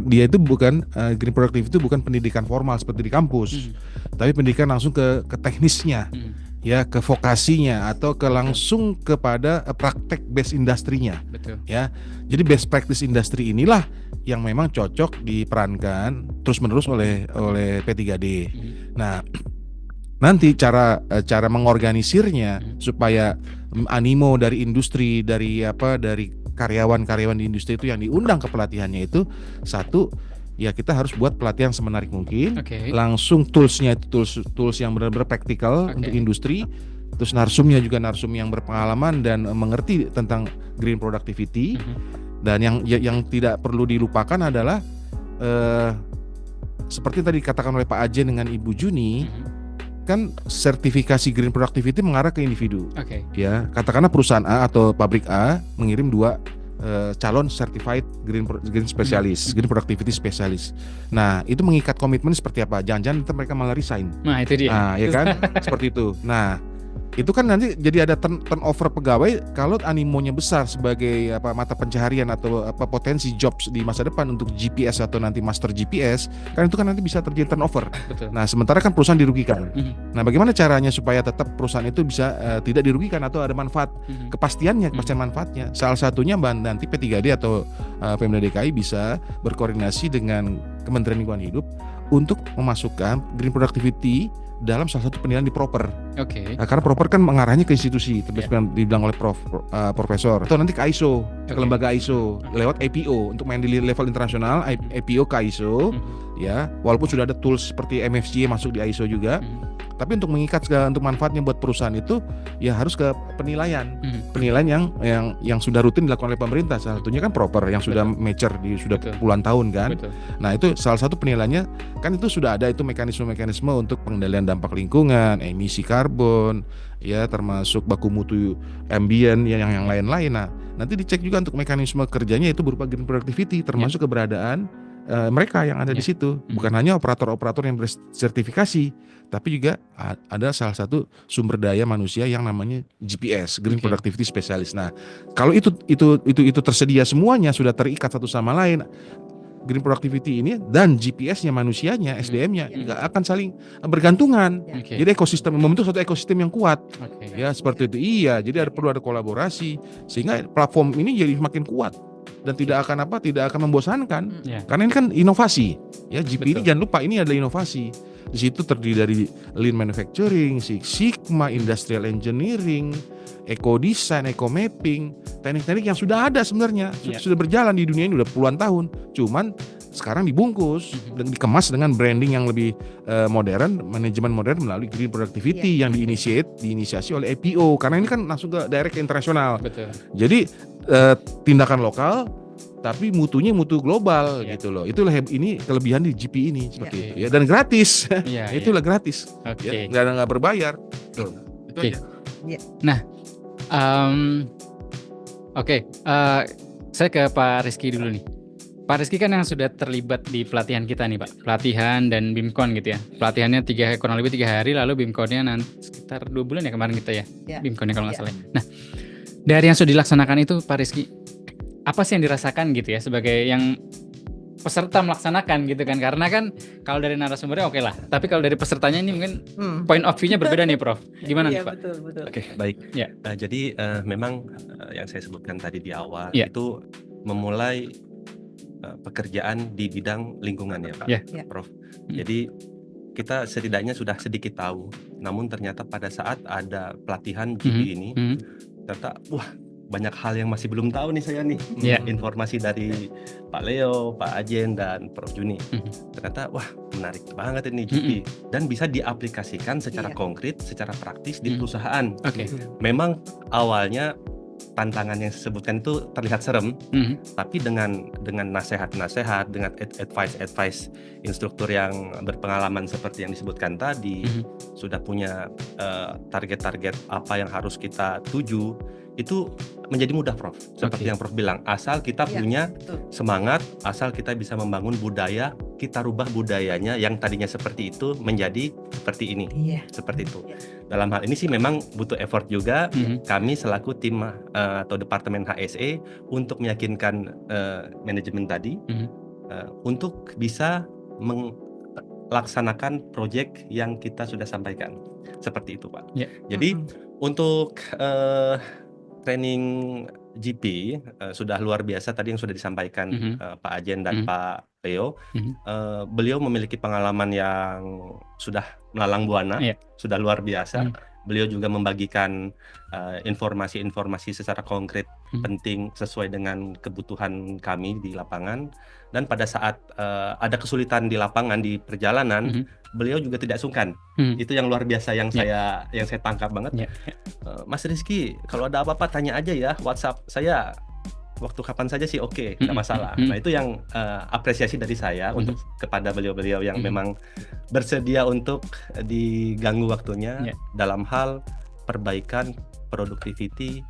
Dia itu bukan green productivity itu bukan pendidikan formal seperti di kampus, tapi pendidikan langsung ke teknisnya, ya, ke vokasinya atau ke langsung kepada praktek base industrinya. Betul. Ya, jadi best practice industri inilah yang memang cocok diperankan terus-menerus oleh P3D. Nah, nanti cara mengorganisirnya supaya animo dari industri, dari karyawan-karyawan di industri itu yang diundang ke pelatihannya itu, satu, ya kita harus buat pelatihan semenarik mungkin. Oke. Langsung toolsnya itu tools yang benar-benar praktikal untuk industri. Terus narsumnya juga narsum yang berpengalaman dan mengerti tentang green productivity. Dan yang tidak perlu dilupakan adalah seperti tadi dikatakan oleh Pak Ajen dengan Ibu Juni, kan sertifikasi green productivity mengarah ke individu. Oke. Ya, katakanlah perusahaan A atau pabrik A mengirim 2 calon certified green specialist, green productivity specialist. Nah, itu mengikat komitmen seperti apa? Jangan-jangan nanti mereka malah resign. Nah, itu dia. Nah, ya kan? Seperti itu. Nah, itu kan nanti jadi ada turnover pegawai kalau animonya besar sebagai mata pencaharian atau potensi jobs di masa depan untuk GPS atau nanti master GPS, kan itu kan nanti bisa terjadi turnover. Betul. Nah, sementara kan perusahaan dirugikan. Nah, bagaimana caranya supaya tetap perusahaan itu bisa tidak dirugikan atau ada manfaat, kepastian manfaatnya? Salah satunya nanti P3D atau Pemda DKI bisa berkoordinasi dengan Kementerian Lingkungan Hidup untuk memasukkan green productivity dalam salah satu penilaian di proper. Oke. Nah, karena proper kan mengarahnya ke institusi, yang dibilang oleh Profesor. Atau nanti ke ISO, ke lembaga ISO, lewat APO untuk main di level internasional, APO ke ISO, ya. Walaupun sudah ada tools seperti MFG masuk di ISO juga, tapi untuk mengikat untuk manfaatnya buat perusahaan itu, ya harus ke penilaian, penilaian yang sudah rutin dilakukan oleh pemerintah. Salah satunya kan proper yang sudah mature sudah puluhan tahun kan. Betul. Nah, itu salah satu penilaiannya kan itu sudah ada itu mekanisme untuk pengendalian dampak lingkungan, emisi karbon, ya termasuk baku mutu ambien yang lain-lain. Nah, nanti dicek juga untuk mekanisme kerjanya itu berupa green productivity termasuk keberadaan mereka yang ada di situ. Bukan hanya operator-operator yang bersertifikasi, tapi juga ada salah satu sumber daya manusia yang namanya GPS, Green Productivity Specialist. Nah, kalau itu tersedia semuanya sudah terikat satu sama lain, green productivity ini dan GPS-nya manusianya, SDM-nya nggak akan saling bergantungan. Jadi membentuk satu ekosistem yang kuat. Ya, seperti itu. Iya, jadi perlu ada kolaborasi sehingga platform ini jadi makin kuat dan tidak akan membosankan. Karena ini kan inovasi. Ya, GP ini jangan lupa ini adalah inovasi. Di situ terdiri dari lean manufacturing, Six Sigma, industrial engineering, eco design, eco mapping, teknik-teknik yang sudah ada sebenarnya, sudah berjalan di dunia ini udah puluhan tahun. Cuman sekarang dibungkus dan dikemas dengan branding yang lebih modern, manajemen modern melalui green productivity yang diinisiasi oleh APO. Karena ini kan langsung ke direct ke internasional. Betul. Jadi tindakan lokal tapi mutunya mutu global gitu loh. Itulah ini kelebihan di GP ini seperti itu ya, dan gratis. Itulah gratis. Nggak berbayar. Oke. Nah, saya ke Pak Rizky dulu nih. Pak Rizky kan yang sudah terlibat di pelatihan kita nih Pak, pelatihan dan BIMCON gitu ya. Pelatihannya kurang lebih 3 hari, lalu BIMCON-nya nanti sekitar 2 bulan ya kemarin kita ya, BIMCON-nya kalau nggak salah. Nah, dari yang sudah dilaksanakan itu Pak Rizky, apa sih yang dirasakan gitu ya sebagai yang peserta melaksanakan gitu kan? Karena kan kalau dari narasumbernya oke lah, tapi kalau dari pesertanya ini mungkin point of view-nya berbeda nih Prof. Gimana nih Pak? Betul. Oke, baik. Ya. Jadi memang yang saya sebutkan tadi di awal Ya. itu memulai pekerjaan di bidang lingkungan ya Pak, Ya. Prof. Jadi kita setidaknya sudah sedikit tahu, namun ternyata pada saat ada pelatihan GP ini, ternyata wah banyak hal yang masih belum tahu nih saya nih. Ya. Informasi dari Pak Leo, Pak Ajen, dan Prof Juni. Ternyata wah menarik banget ini GP dan bisa diaplikasikan secara konkret, secara praktis di perusahaan. Oke. Memang awalnya tantangan yang disebutkan itu terlihat serem, tapi dengan nasihat-nasihat, dengan advice instruktur yang berpengalaman seperti yang disebutkan tadi, sudah punya target-target apa yang harus kita tuju, itu menjadi mudah Prof. Seperti yang Prof bilang, asal kita punya semangat, asal kita bisa membangun budaya, kita rubah budayanya yang tadinya seperti itu menjadi seperti ini, seperti itu. Dalam hal ini sih memang butuh effort juga. Kami selaku tim atau departemen HSE untuk meyakinkan manajemen tadi untuk bisa melaksanakan proyek yang kita sudah sampaikan. Seperti itu Pak. Jadi untuk training GP sudah luar biasa tadi yang sudah disampaikan Pak Ajen dan Pak Leo. Beliau memiliki pengalaman yang sudah melalang buana, sudah luar biasa. Beliau juga membagikan informasi-informasi secara konkret penting sesuai dengan kebutuhan kami di lapangan. Dan pada saat ada kesulitan di lapangan di perjalanan, beliau juga tidak sungkan. Itu yang luar biasa yang saya tangkap banget. Mas Rizky, kalau ada apa-apa tanya aja ya, WhatsApp saya waktu kapan saja sih oke, nggak masalah. Nah itu yang apresiasi dari saya untuk kepada beliau-beliau yang memang bersedia untuk diganggu waktunya dalam hal perbaikan productivity,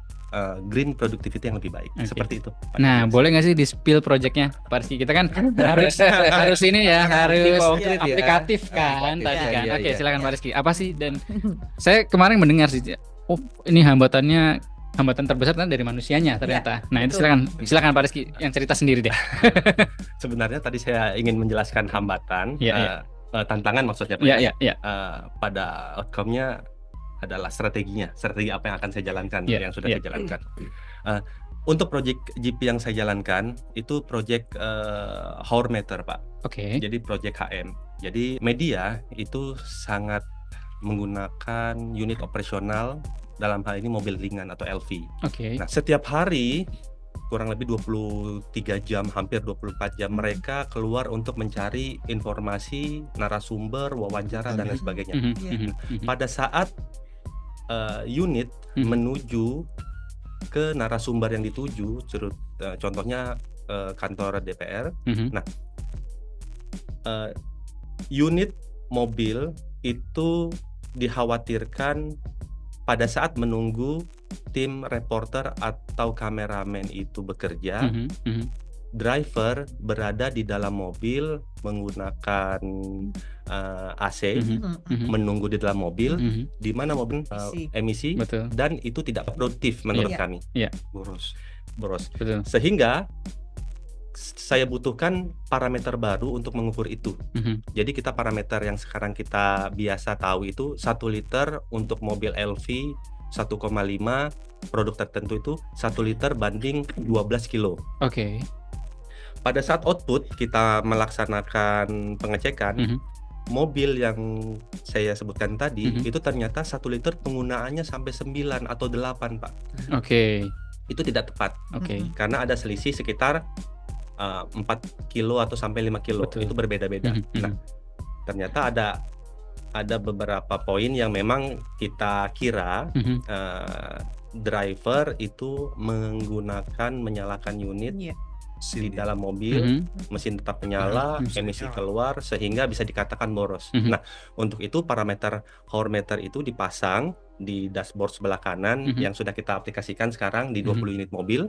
green productivity yang lebih baik. Seperti itu Pak. Nah, boleh nggak sih di-spill projectnya Pak Rizky? Kita kan harus ini ya, harus aplikatif kan tadi kan. Oke, silakan Pak Rizky. Apa sih, dan saya kemarin mendengar sih, oh ini hambatan terbesar kan dari manusianya ternyata. Nah, itu silakan Pak Rizky yang cerita sendiri deh. Sebenarnya tadi saya ingin menjelaskan hambatan, tantangan maksudnya Pak. Pada outcome-nya adalah strategi apa yang akan saya jalankan, yang sudah saya jalankan. Untuk project GP yang saya jalankan itu project Hour Meter Pak. Jadi project HM. Jadi media itu sangat menggunakan unit operasional, dalam hal ini mobil ringan atau LV. Nah setiap hari kurang lebih 23 jam, hampir 24 jam mereka keluar untuk mencari informasi, narasumber, wawancara dan lain sebagainya. Pada saat unit menuju ke narasumber yang dituju, contohnya kantor DPR. Nah, unit mobil itu dikhawatirkan pada saat menunggu tim reporter atau kameramen itu bekerja, driver berada di dalam mobil menggunakan AC, menunggu di dalam mobil, di mana mobil emisi, dan itu tidak produktif menurut kami. Boros. Sehingga saya butuhkan parameter baru untuk mengukur itu. Jadi kita parameter yang sekarang kita biasa tahu itu 1 liter untuk mobil LV 1,5, produk tertentu itu 1 liter banding 12 kilo. Pada saat output kita melaksanakan pengecekan, mobil yang saya sebutkan tadi itu ternyata 1 liter penggunaannya sampai 9 atau 8 Pak. Itu tidak tepat. Karena ada selisih sekitar 4 kilo atau sampai 5 kilo. Itu berbeda-beda. Nah, ternyata ada beberapa poin yang memang kita kira driver itu menyalakan unit di dalam mobil, mesin tetap menyala, emisi keluar, sehingga bisa dikatakan boros. Nah, untuk itu parameter Hour Meter itu dipasang di dashboard sebelah kanan yang sudah kita aplikasikan sekarang di 20 unit mobil.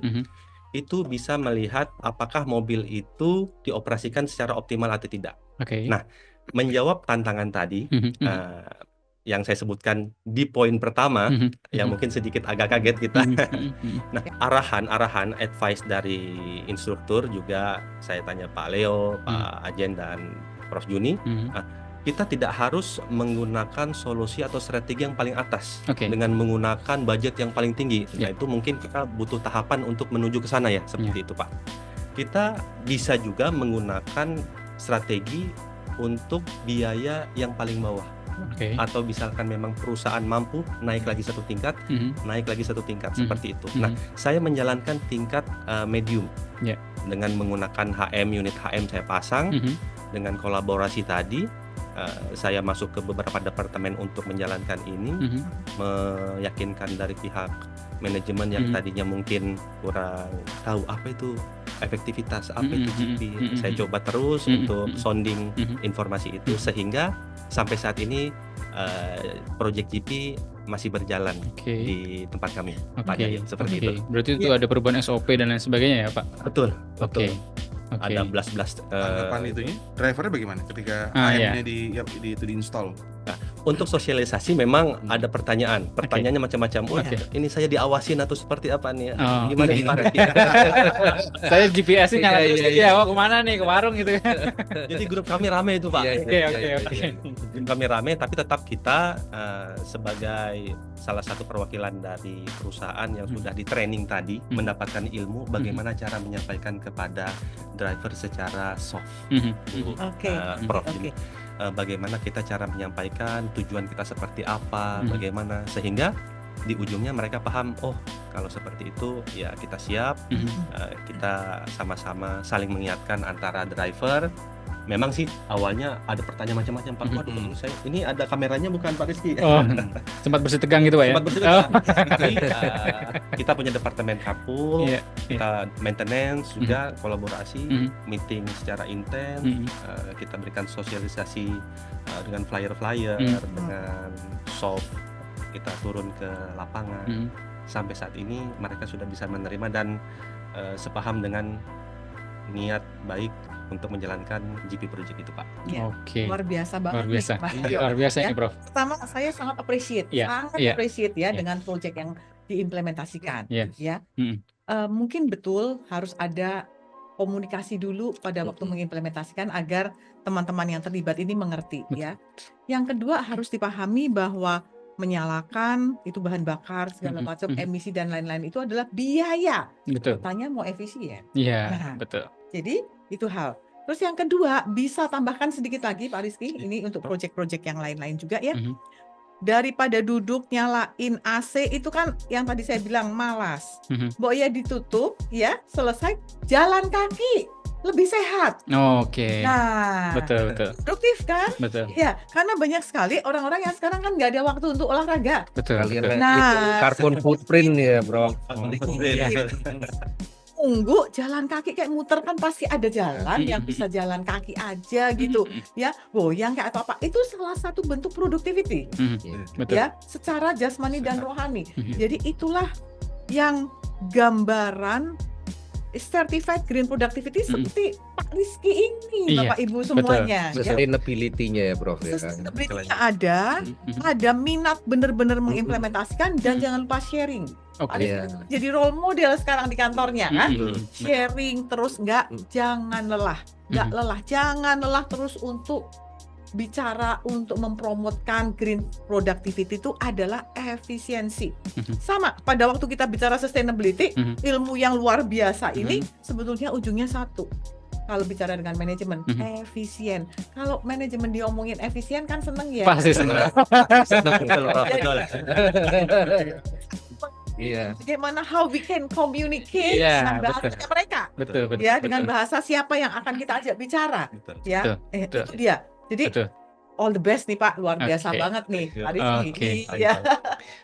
itu bisa melihat apakah mobil itu dioperasikan secara optimal atau tidak. Oke. Nah, menjawab tantangan tadi yang saya sebutkan di poin pertama, yang mungkin sedikit agak kaget kita. Nah, arahan advice dari instruktur juga saya tanya Pak Leo, Pak Ajen dan Prof Juni. Kita tidak harus menggunakan solusi atau strategi yang paling atas dengan menggunakan budget yang paling tinggi. Nah, itu mungkin kita butuh tahapan untuk menuju ke sana ya, seperti itu Pak. Kita bisa juga menggunakan strategi untuk biaya yang paling bawah. Atau misalkan memang perusahaan mampu naik lagi satu tingkat, seperti itu. Nah, saya menjalankan tingkat medium dengan menggunakan unit HM saya pasang, dengan kolaborasi tadi. Saya masuk ke beberapa departemen untuk menjalankan ini, meyakinkan dari pihak manajemen yang tadinya mungkin kurang tahu apa itu efektivitas, apa itu GP. Saya coba terus untuk sounding informasi itu, sehingga sampai saat ini project GP masih berjalan di tempat kami. Seperti itu. Berarti itu ada perubahan SOP dan lain sebagainya ya Pak? Betul. Ada blast tanggapan itunya drivernya bagaimana ketika AM-nya itu diinstal? Nah, untuk sosialisasi memang ada pertanyaannya macam-macam. Ini saya diawasin atau seperti apa nih? Gimana Pak? Saya GPS-nya nyala terus kemana nih, ke warung gitu. Jadi grup kami rame itu Pak. Grup kami rame, tapi tetap kita sebagai salah satu perwakilan dari perusahaan yang sudah di training tadi, mendapatkan ilmu bagaimana cara menyampaikan kepada driver secara soft. Prof ini bagaimana kita cara menyampaikan tujuan kita seperti apa, bagaimana sehingga di ujungnya mereka paham, oh kalau seperti itu ya kita siap. Kita sama-sama saling mengingatkan antara driver. Memang sih awalnya ada pertanyaan macam-macam Pak. Waduh, saya ini ada kameranya bukan Pak Rizky? Sempat bersih tegang gitu Pak ya? Sempat bersih tegang. Jadi, kita punya departemen kapul, kita maintenance juga kolaborasi, meeting secara intens, kita berikan sosialisasi dengan flyer-flyer, dengan soft, kita turun ke lapangan. Sampai saat ini mereka sudah bisa menerima dan sepaham dengan niat baik untuk menjalankan GP project itu Pak. Luar biasa banget. Luar biasa ini Prof. Pertama saya sangat appreciate, dengan project yang diimplementasikan. Mungkin betul harus ada komunikasi dulu pada waktu mengimplementasikan agar teman-teman yang terlibat ini mengerti ya. Yang kedua harus dipahami bahwa menyalakan itu bahan bakar segala macam emisi dan lain-lain itu adalah biaya. Katanya mau efisien. Betul. Jadi itu hal. Terus yang kedua bisa tambahkan sedikit lagi Pak Rizky, ini untuk project-project yang lain-lain juga ya. Daripada duduk nyalain AC itu kan yang tadi saya bilang malas. Mbok ya ditutup ya, selesai jalan kaki. Lebih sehat. Nah, betul. produktif kan? Betul. Ya, karena banyak sekali orang-orang yang sekarang kan nggak ada waktu untuk olahraga. Carbon footprint ya, Bro. Tunggu jalan kaki kayak muter kan pasti ada jalan yang bisa jalan kaki aja gitu ya, goyang kayak atau apa, itu salah satu bentuk productivity ya, secara jasmani dan rohani. Jadi itulah yang gambaran certified green productivity seperti Pak Rizky ini, Bapak Ibu semuanya. Sustainability-nya ya, Prof. Sustainability-nya ada minat benar-benar mengimplementasikan dan jangan lupa sharing. Jadi role model sekarang di kantornya kan, sharing terus, jangan lelah, jangan lelah terus untuk bicara, untuk mempromotkan green productivity itu adalah efisiensi. Sama pada waktu kita bicara sustainability, ilmu yang luar biasa ini sebetulnya ujungnya satu. Kalau bicara dengan manajemen, efisien. Kalau manajemen diomongin efisien kan seneng ya. Pasti seneng. Bagaimana how we can communicate dengan bahasa mereka. Betul. Ya, dengan bahasa siapa yang akan kita ajak bicara. Itu dia. Jadi all the best nih Pak, luar biasa banget nih hari ini.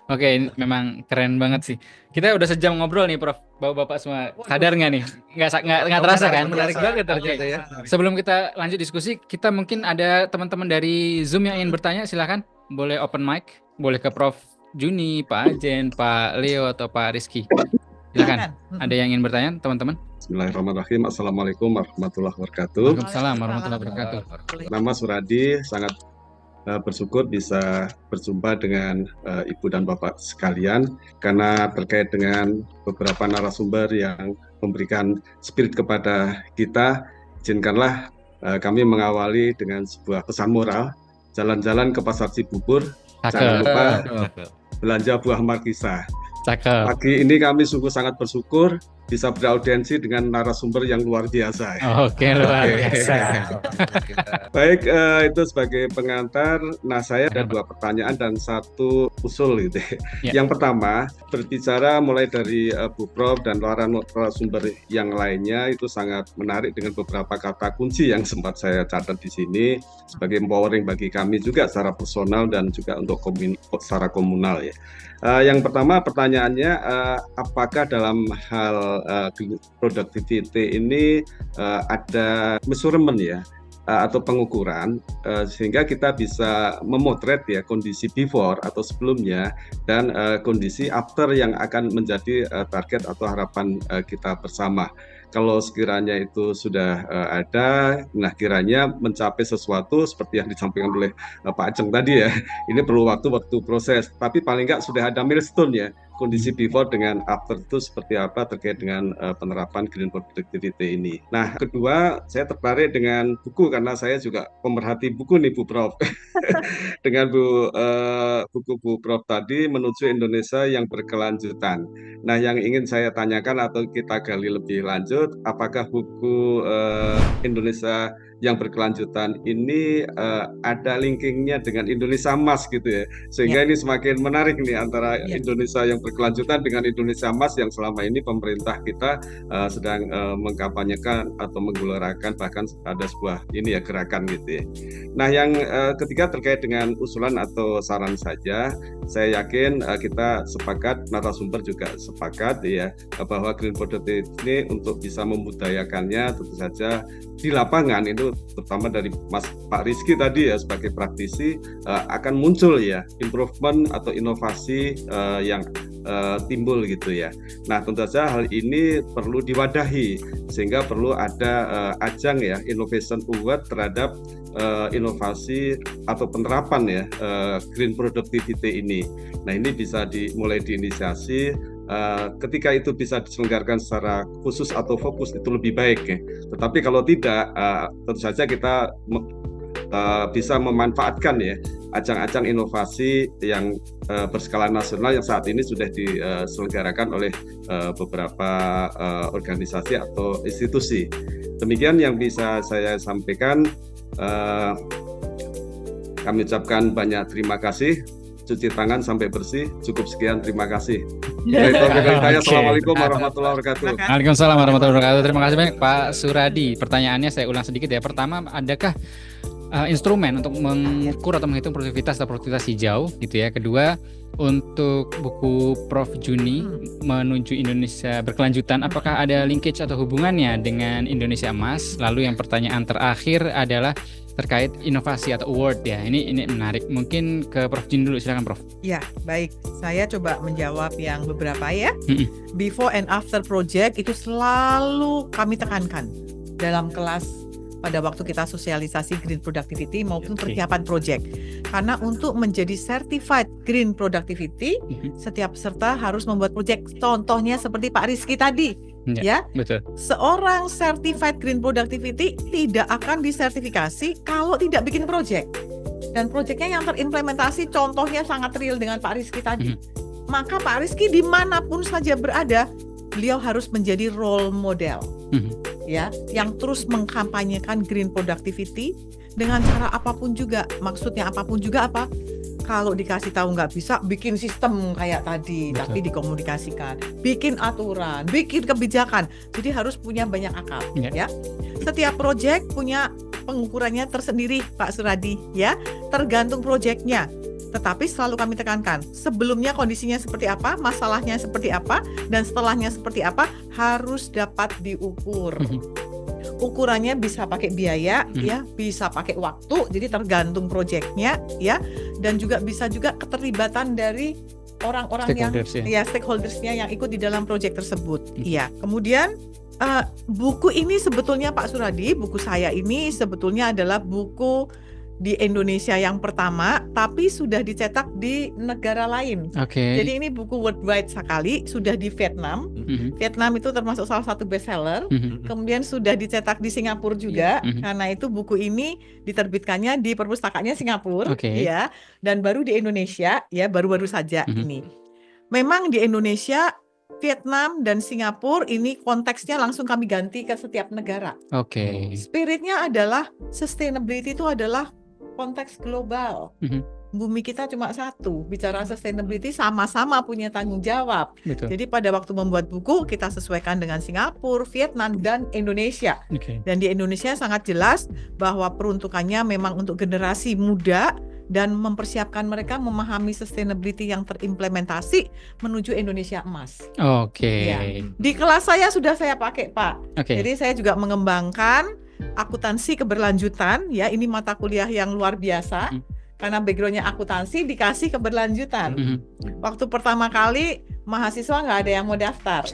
Oke, ini memang keren banget sih. Kita udah sejam ngobrol nih Prof. Bapak-bapak semua sadar nggak nih? Nggak terasa kan? Menarik banget ternyata ya. Sebelum kita lanjut diskusi, kita mungkin ada teman-teman dari Zoom yang ingin bertanya, silakan. Boleh open mic, boleh ke Prof Juni, Pak Ajen, Pak Leo atau Pak Rizky. Silakan. Ada yang ingin bertanya, teman-teman? Bismillahirrahmanirrahim. Assalamualaikum warahmatullahi wabarakatuh. Waalaikumsalam warahmatullahi wabarakatuh. Nama Suradi, sangat bersyukur bisa berjumpa dengan Ibu dan Bapak sekalian karena terkait dengan beberapa narasumber yang memberikan spirit kepada kita. Izinkanlah kami mengawali dengan sebuah pesan moral. Jalan-jalan ke pasar Cibubur, jangan lupa belanja buah markisa. Cakep. Pagi ini kami sungguh sangat bersyukur bisa beraudiensi dengan narasumber yang luar biasa. Oke, luar biasa. Baik, itu sebagai pengantar. Nah, saya ada 2 pertanyaan dan 1 usul gitu. Ya. Yang pertama, berbicara mulai dari Bu Prof dan narasumber yang lainnya itu sangat menarik dengan beberapa kata kunci yang sempat saya catat di sini sebagai empowering bagi kami juga secara personal dan juga untuk secara komunal ya. Yang pertama pertanyaannya, apakah dalam hal productivity ini ada measurement ya atau pengukuran sehingga kita bisa memotret ya kondisi before atau sebelumnya dan kondisi after yang akan menjadi target atau harapan kita bersama. Kalau sekiranya itu sudah ada, nah kiranya mencapai sesuatu seperti yang disampaikan oleh Pak Ajeng tadi ya, ini perlu waktu proses, tapi paling nggak sudah ada milestone ya, kondisi before dengan after itu seperti apa terkait dengan penerapan green productivity ini. Nah, kedua, saya tertarik dengan buku karena saya juga pemerhati buku nih Bu Prof. Dengan buku Bu Prof tadi, Menuju Indonesia yang Berkelanjutan. Nah, yang ingin saya tanyakan atau kita gali lebih lanjut, apakah buku Indonesia yang Berkelanjutan ini ada linkingnya dengan Indonesia Emas gitu ya, sehingga ini semakin menarik nih antara Indonesia yang berkelanjutan dengan Indonesia Emas yang selama ini pemerintah kita sedang mengkampanyekan atau menggelorakan, bahkan ada sebuah ini ya gerakan gitu ya. Nah, yang ketiga terkait dengan usulan atau saran saja, saya yakin kita sepakat, narasumber juga sepakat ya, bahwa green productivity ini untuk bisa membudayakannya tentu saja di lapangan itu terutama dari Pak Rizky tadi ya sebagai praktisi akan muncul ya improvement atau inovasi yang timbul gitu ya. Nah, tentu saja hal ini perlu diwadahi sehingga perlu ada ajang ya Innovation Award terhadap inovasi atau penerapan ya green productivity ini. Nah, ini bisa mulai diinisiasi. Ketika itu bisa diselenggarakan secara khusus atau fokus itu lebih baik ya. Tetapi kalau tidak, tentu saja kita bisa memanfaatkan ya ajang-ajang inovasi yang berskala nasional yang saat ini sudah diselenggarakan oleh beberapa organisasi atau institusi. Demikian yang bisa saya sampaikan. Kami ucapkan banyak terima kasih. Cuci tangan sampai bersih. Cukup sekian, terima kasih. Assalamualaikum warahmatullahi wabarakatuh. Waalaikumsalam warahmatullahi wabarakatuh. Terima kasih banyak Pak Suradi. Pertanyaannya saya ulang sedikit ya. Pertama, adakah instrumen untuk mengukur atau menghitung produktivitas atau produktivitas hijau gitu ya. Kedua, untuk buku Prof Juni Menuju Indonesia Berkelanjutan, apakah ada linkage atau hubungannya dengan Indonesia Emas? Lalu yang pertanyaan terakhir adalah terkait inovasi atau award ya. Ini menarik. Mungkin ke Prof Jin dulu, silakan Prof. Ya, baik. Saya coba menjawab yang beberapa ya. Before and after project itu selalu kami tekankan dalam kelas pada waktu kita sosialisasi green productivity maupun persiapan project. Karena untuk menjadi certified green productivity, setiap peserta harus membuat project. Contohnya seperti Pak Rizky tadi. Ya, betul. Seorang certified green productivity tidak akan disertifikasi kalau tidak bikin project. Dan projectnya yang terimplementasi contohnya sangat real dengan Pak Rizky tadi. Maka Pak Rizky dimanapun saja berada, beliau harus menjadi role model. Ya, yang terus mengkampanyekan green productivity dengan cara apapun juga. Maksudnya apapun juga apa? Kalau dikasih tahu nggak bisa, bikin sistem kayak tadi. Betul. Tapi dikomunikasikan, bikin aturan, bikin kebijakan. Jadi harus punya banyak akal. Ya. Setiap project punya pengukurannya tersendiri, Pak Suradi. Ya, tergantung projectnya. Tetapi selalu kami tekankan, sebelumnya kondisinya seperti apa, masalahnya seperti apa, dan setelahnya seperti apa harus dapat diukur. Ukurannya bisa pakai biaya, ya, bisa pakai waktu, jadi tergantung proyeknya, ya, dan juga bisa juga keterlibatan dari orang-orang yang Stakeholders, ya. stakeholdersnya yang ikut di dalam proyek tersebut. Iya. Kemudian buku ini sebetulnya Pak Suradi, buku saya ini sebetulnya adalah buku di Indonesia yang pertama, tapi sudah dicetak di negara lain. Oke. Jadi ini buku worldwide sekali, sudah di Vietnam. Vietnam itu termasuk salah satu bestseller. Kemudian sudah dicetak di Singapura juga, karena itu buku ini diterbitkannya di perpustakaannya Singapura, ya. Dan baru di Indonesia, ya baru-baru saja ini. Memang di Indonesia, Vietnam dan Singapura ini konteksnya langsung kami ganti ke setiap negara. Oke. Spiritnya adalah sustainability itu adalah konteks global. Bumi kita cuma satu. Bicara sustainability sama-sama punya tanggung jawab. Betul. Jadi pada waktu membuat buku kita sesuaikan dengan Singapura, Vietnam dan Indonesia. Dan di Indonesia sangat jelas bahwa peruntukannya memang untuk generasi muda dan mempersiapkan mereka memahami sustainability yang terimplementasi menuju Indonesia emas. Oke. Ya. Di kelas saya sudah saya pakai, Pak. Oke. Jadi saya juga mengembangkan akuntansi keberlanjutan, ya ini mata kuliah yang luar biasa. Karena backgroundnya akuntansi dikasih keberlanjutan. Waktu pertama kali mahasiswa nggak ada yang mau daftar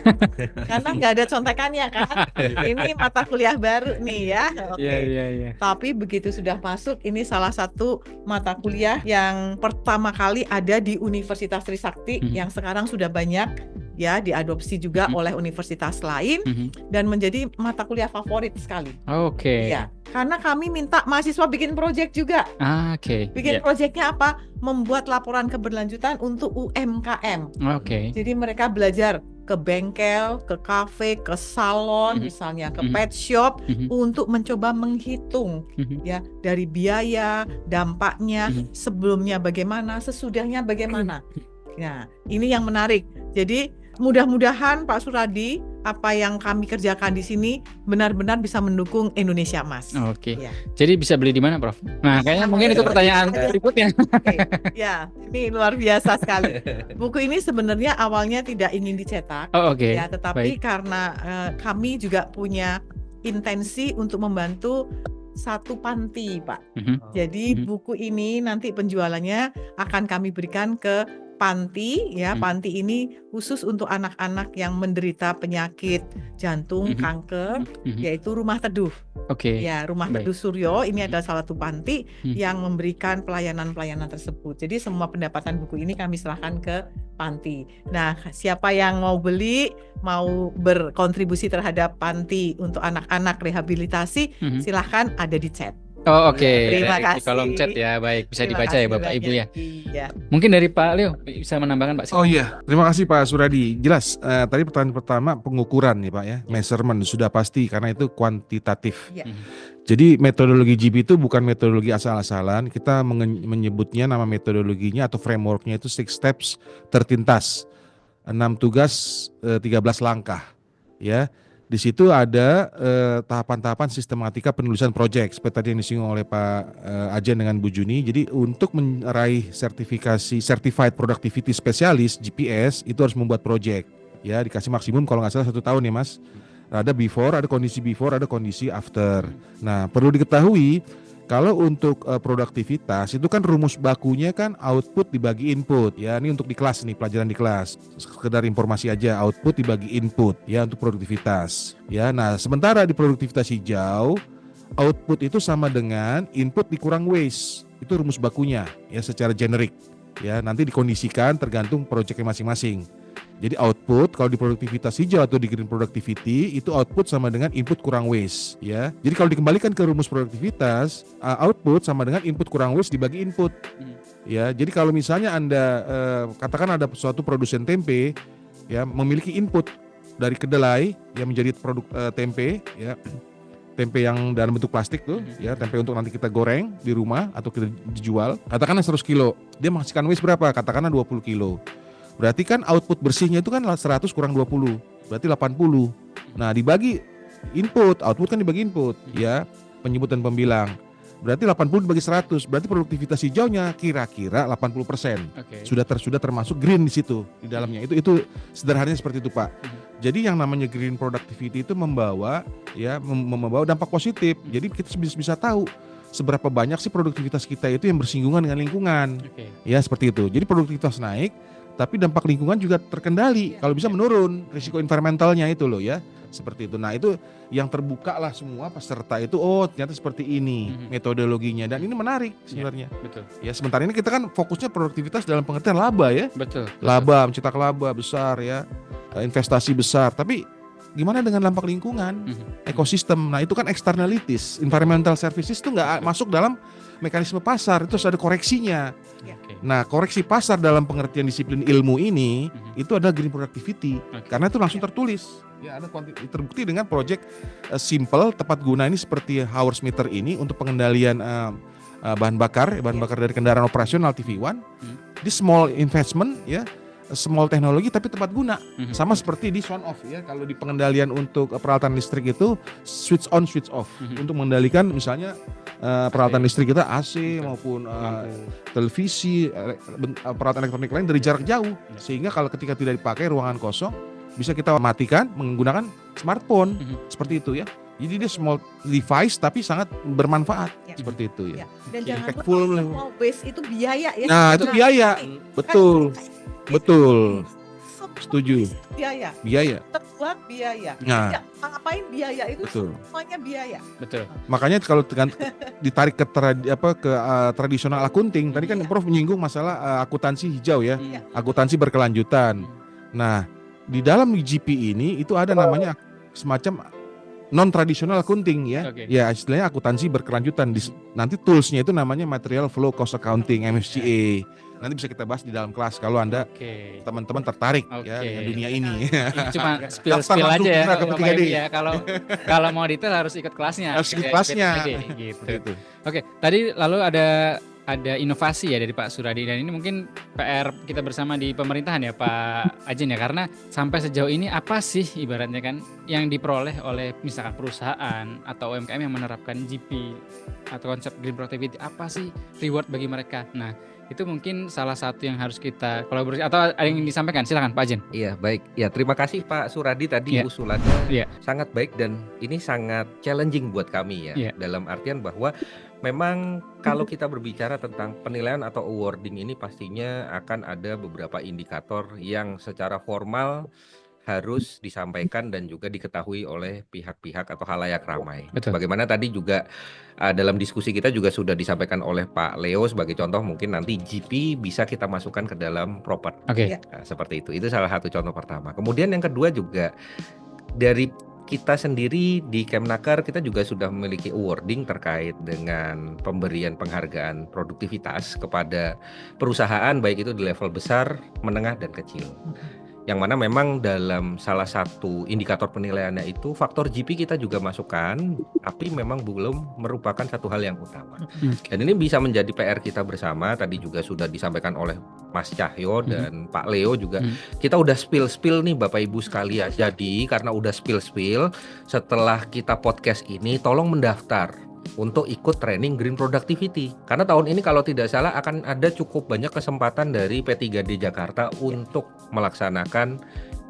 karena nggak ada contekannya kan. Ini mata kuliah baru nih ya. Oke. Tapi begitu sudah masuk, ini salah satu mata kuliah yang pertama kali ada di Universitas Trisakti yang sekarang sudah banyak ya diadopsi juga oleh universitas lain dan menjadi mata kuliah favorit sekali. Oke. Ya, karena kami minta mahasiswa bikin proyek juga. Oke. Bikin proyeknya apa? Membuat laporan keberlanjutan untuk UMKM. Oke. Jadi mereka belajar ke bengkel, ke kafe, ke salon, misalnya ke pet shop untuk mencoba menghitung ya dari biaya, dampaknya, sebelumnya bagaimana, sesudahnya bagaimana. Nah, ini yang menarik. Jadi mudah-mudahan Pak Suradi, apa yang kami kerjakan di sini benar-benar bisa mendukung Indonesia Emas. Oke. Ya. Jadi bisa beli di mana, Prof? Nah, kayaknya mungkin itu pertanyaan berikutnya. Ya, ini luar biasa sekali. Buku ini sebenarnya awalnya tidak ingin dicetak, ya, tetapi karena kami juga punya intensi untuk membantu satu panti, Pak. Jadi buku ini nanti penjualannya akan kami berikan ke panti, ya. Panti ini khusus untuk anak-anak yang menderita penyakit jantung, kanker, yaitu Rumah Teduh. Ya, Rumah Teduh Suryo ini adalah salah satu panti yang memberikan pelayanan-pelayanan tersebut. Jadi semua pendapatan buku ini kami serahkan ke panti. Nah, siapa yang mau beli, mau berkontribusi terhadap panti untuk anak-anak rehabilitasi, silahkan ada di chat. Oh, oke. Terima Di kasih. kolom chat ya, baik. Bisa Terima dibaca kasih ya Bapak banyak. Ibu ya. Iya. Mungkin dari Pak Leo bisa menambahkan Pak. Oh iya, terima kasih Pak Suradi. Jelas, tadi pertanyaan pertama pengukuran nih Pak ya, measurement sudah pasti karena itu kuantitatif. Ya. Jadi metodologi GB itu bukan metodologi asal-asalan, kita menyebutnya nama metodologinya atau frameworknya itu 6 steps 13 task, 6 tugas 13 langkah, ya. Di situ ada tahapan-tahapan sistematika penulisan proyek seperti tadi yang disinggung oleh Pak Ajen dengan Bu Juni. Jadi untuk meraih sertifikasi Certified Productivity Specialist GPS itu harus membuat proyek. Ya, dikasih maksimum kalau nggak salah 1 tahun ya Mas. Ada before, ada kondisi after. Nah, perlu diketahui kalau untuk produktivitas itu kan rumus bakunya kan output dibagi input ya. Ini untuk di kelas nih, pelajaran di kelas. Sekedar informasi aja, output dibagi input ya untuk produktivitas. Ya, nah sementara di produktivitas hijau output itu sama dengan input dikurang waste. Itu rumus bakunya ya secara generik. Ya, nanti dikondisikan tergantung proyeknya masing-masing. Jadi output kalau di produktivitas hijau atau di green productivity itu output sama dengan input kurang waste ya. Jadi kalau dikembalikan ke rumus produktivitas, output sama dengan input kurang waste dibagi input. Ya, jadi kalau misalnya Anda katakan ada suatu produsen tempe ya memiliki input dari kedelai yang menjadi produk tempe ya. Tempe yang dalam bentuk plastik tuh ya, tempe untuk nanti kita goreng di rumah atau kita dijual. Katakanlah 100 kilo, dia menghasilkan waste berapa? Katakanlah 20 kilo. Berarti kan output bersihnya itu kan 100 kurang 20, berarti 80. Nah, dibagi input, output kan dibagi input ya, penyebut dan pembilang. Berarti 80 dibagi 100, berarti produktivitas hijaunya kira-kira 80%. Sudah termasuk green di situ di dalamnya. Itu sederhananya seperti itu, Pak. Jadi yang namanya green productivity itu membawa dampak positif. Jadi kita bisa tahu seberapa banyak sih produktivitas kita itu yang bersinggungan dengan lingkungan. Ya, seperti itu. Jadi produktivitas naik, tapi dampak lingkungan juga terkendali. Kalau bisa menurun risiko environmentalnya itu loh ya, seperti itu. Nah itu yang terbuka lah semua peserta itu, oh ternyata seperti ini metodologinya, dan ini menarik sebenarnya. Betul. Ya sementara ini kita kan fokusnya produktivitas dalam pengertian laba ya, Betul. laba, mencetak laba besar ya, investasi besar. Tapi gimana dengan dampak lingkungan, ekosistem? Nah itu kan externalities, environmental services itu nggak masuk dalam mekanisme pasar, itu harus ada koreksinya. Oke. Nah koreksi pasar dalam pengertian disiplin ilmu ini itu adalah green productivity, karena itu langsung tertulis. Ya ada terbukti dengan project simple tepat guna ini seperti hours meter ini untuk pengendalian bahan bakar dari kendaraan operasional TV1. Di small investment ya, small teknologi tapi tepat guna. Sama seperti di Swan off ya, kalau di pengendalian untuk peralatan listrik itu switch on switch off untuk mengendalikan misalnya peralatan listrik kita AC maupun televisi, peralatan elektronik lain dari jarak jauh, sehingga kalau ketika tidak dipakai ruangan kosong bisa kita matikan menggunakan smartphone seperti itu ya. Jadi dia small device tapi sangat bermanfaat seperti itu ya. Dan jangan Impactful. lupa small waste itu biaya ya. Nah itu biaya, betul, setuju. Biaya. Terbuat biaya. Nah, Ngapain biaya itu betul. semuanya biaya. Betul. Makanya kalau ditarik ke tradisional akunting, tadi kan Prof menyinggung masalah akuntansi hijau ya, akuntansi berkelanjutan. Nah di dalam GP ini itu ada namanya semacam non tradisional accounting ya. Ya istilahnya akuntansi berkelanjutan. Nanti toolsnya itu namanya material flow cost accounting (MFCA). Nanti bisa kita bahas di dalam kelas kalau Anda teman-teman tertarik ya dengan dunia ini. Ini cuma spill aja ya. Ya kalau mau detail harus ikut kelasnya. Harus ikut kelasnya. Gitu. Oke, tadi lalu ada inovasi ya dari Pak Suradi, dan ini mungkin PR kita bersama di pemerintahan ya Pak Ajin ya, karena sampai sejauh ini apa sih ibaratnya kan yang diperoleh oleh misalkan perusahaan atau UMKM yang menerapkan GP atau konsep green productivity, apa sih reward bagi mereka? Nah itu mungkin salah satu yang harus kita kolaborasi, atau ada yang disampaikan, silakan Pak Ajin. Iya baik, ya terima kasih Pak Suradi tadi usulannya sangat baik dan ini sangat challenging buat kami ya, dalam artian bahwa memang kalau kita berbicara tentang penilaian atau awarding ini pastinya akan ada beberapa indikator yang secara formal harus disampaikan dan juga diketahui oleh pihak-pihak atau halayak ramai. Bagaimana tadi juga dalam diskusi kita juga sudah disampaikan oleh Pak Leo sebagai contoh, mungkin nanti GP bisa kita masukkan ke dalam proper. Nah, seperti itu salah satu contoh pertama. Kemudian yang kedua juga dari kita sendiri di Kemnaker kita juga sudah memiliki awarding terkait dengan pemberian penghargaan produktivitas kepada perusahaan baik itu di level besar, menengah dan kecil. Yang mana memang dalam salah satu indikator penilaiannya itu faktor GP kita juga masukkan, tapi memang belum merupakan satu hal yang utama. Dan ini bisa menjadi PR kita bersama. Tadi juga sudah disampaikan oleh Mas Cahyo dan Pak Leo juga. Kita udah spill nih Bapak Ibu sekalian. Jadi karena udah spill, setelah kita podcast ini tolong mendaftar untuk ikut training Green Productivity. Karena tahun ini kalau tidak salah akan ada cukup banyak kesempatan dari P3D Jakarta untuk melaksanakan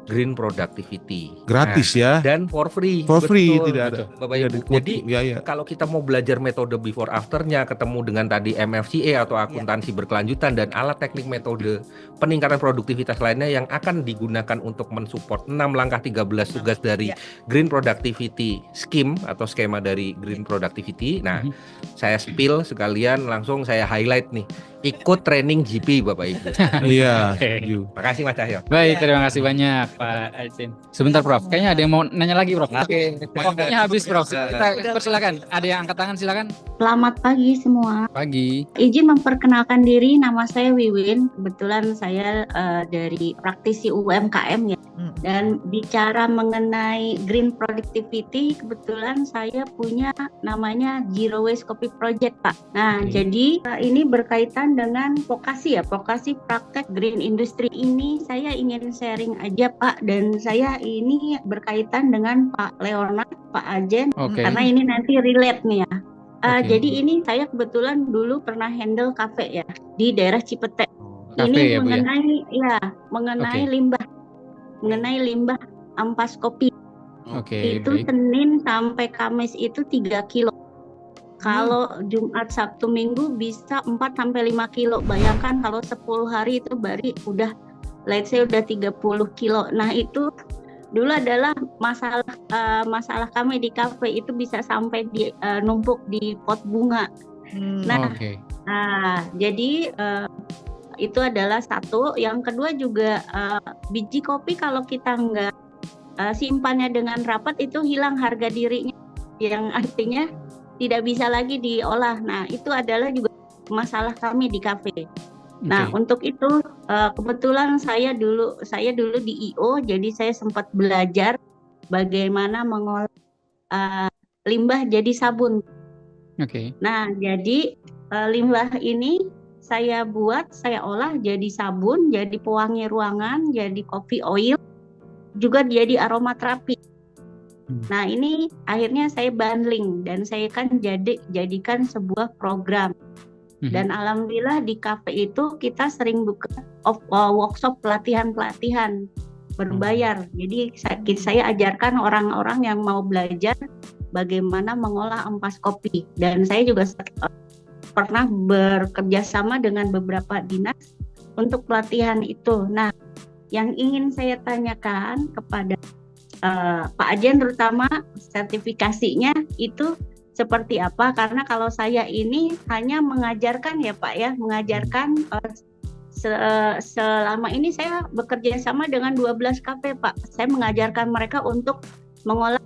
Green Productivity. Gratis ya. Dan for free. Tidak ada. Bapak Ibu. Jadi kalau kita mau belajar metode before afternya, ketemu dengan tadi MFCA atau akuntansi berkelanjutan dan alat teknik metode peningkatan produktivitas lainnya yang akan digunakan untuk mensupport 6 langkah 13 tugas dari Green Productivity Scheme atau skema dari Green Productivity. Nah, saya spill sekalian langsung saya highlight nih. Ikut training GP Bapak Ibu. Iya. Makasih Mas Cahyo. Baik, terima kasih banyak Pak Ajin. Sebentar Prof, kayaknya ada yang mau nanya lagi Prof. Waktunya habis Prof. Kita persilakan. Ada yang angkat tangan silakan. Selamat pagi semua. Pagi. Izin memperkenalkan diri, nama saya Wiwin. Kebetulan saya dari praktisi UMKM ya. Dan bicara mengenai green productivity, kebetulan saya punya namanya Zero Waste Coffee Project, Pak. Nah, jadi ini berkaitan dengan vokasi praktek green industry ini. Saya ingin sharing aja, Pak, dan saya ini berkaitan dengan Pak Leonard, Pak Ajen, karena ini nanti relate nih ya. Jadi ini saya kebetulan dulu pernah handle kafe ya di daerah Cipete. Ini mengenai limbah. Mengenai limbah ampas kopi. Itu baik. Senin sampai Kamis itu 3 kilo. Kalau Jumat, Sabtu, Minggu bisa 4 sampai 5 kilo. Bayangkan kalau 10 hari itu udah let's say udah 30 kilo. Nah itu dulu adalah masalah kami di kafe itu bisa sampai numpuk di pot bunga. Nah, jadi itu adalah satu. Yang kedua juga biji kopi kalau kita nggak simpannya dengan rapat itu hilang harga dirinya, yang artinya tidak bisa lagi diolah. Nah itu adalah juga masalah kami di kafe. Nah untuk itu kebetulan saya dulu di IO, jadi saya sempat belajar bagaimana mengolah limbah jadi sabun. Nah jadi limbah ini saya olah jadi sabun, jadi pewangi ruangan, jadi coffee oil, juga jadi aromaterapi. Nah ini akhirnya saya bundling dan saya kan jadikan sebuah program. Dan alhamdulillah di kafe itu kita sering buka workshop pelatihan berbayar. Jadi saya ajarkan orang-orang yang mau belajar bagaimana mengolah ampas kopi. Dan saya juga pernah bekerja sama dengan beberapa dinas untuk pelatihan itu. Nah, yang ingin saya tanyakan kepada Pak Ajen terutama sertifikasinya itu seperti apa, karena kalau saya ini hanya mengajarkan ya Pak ya, mengajarkan selama ini saya bekerja sama dengan 12 kafe Pak. Saya mengajarkan mereka untuk mengolah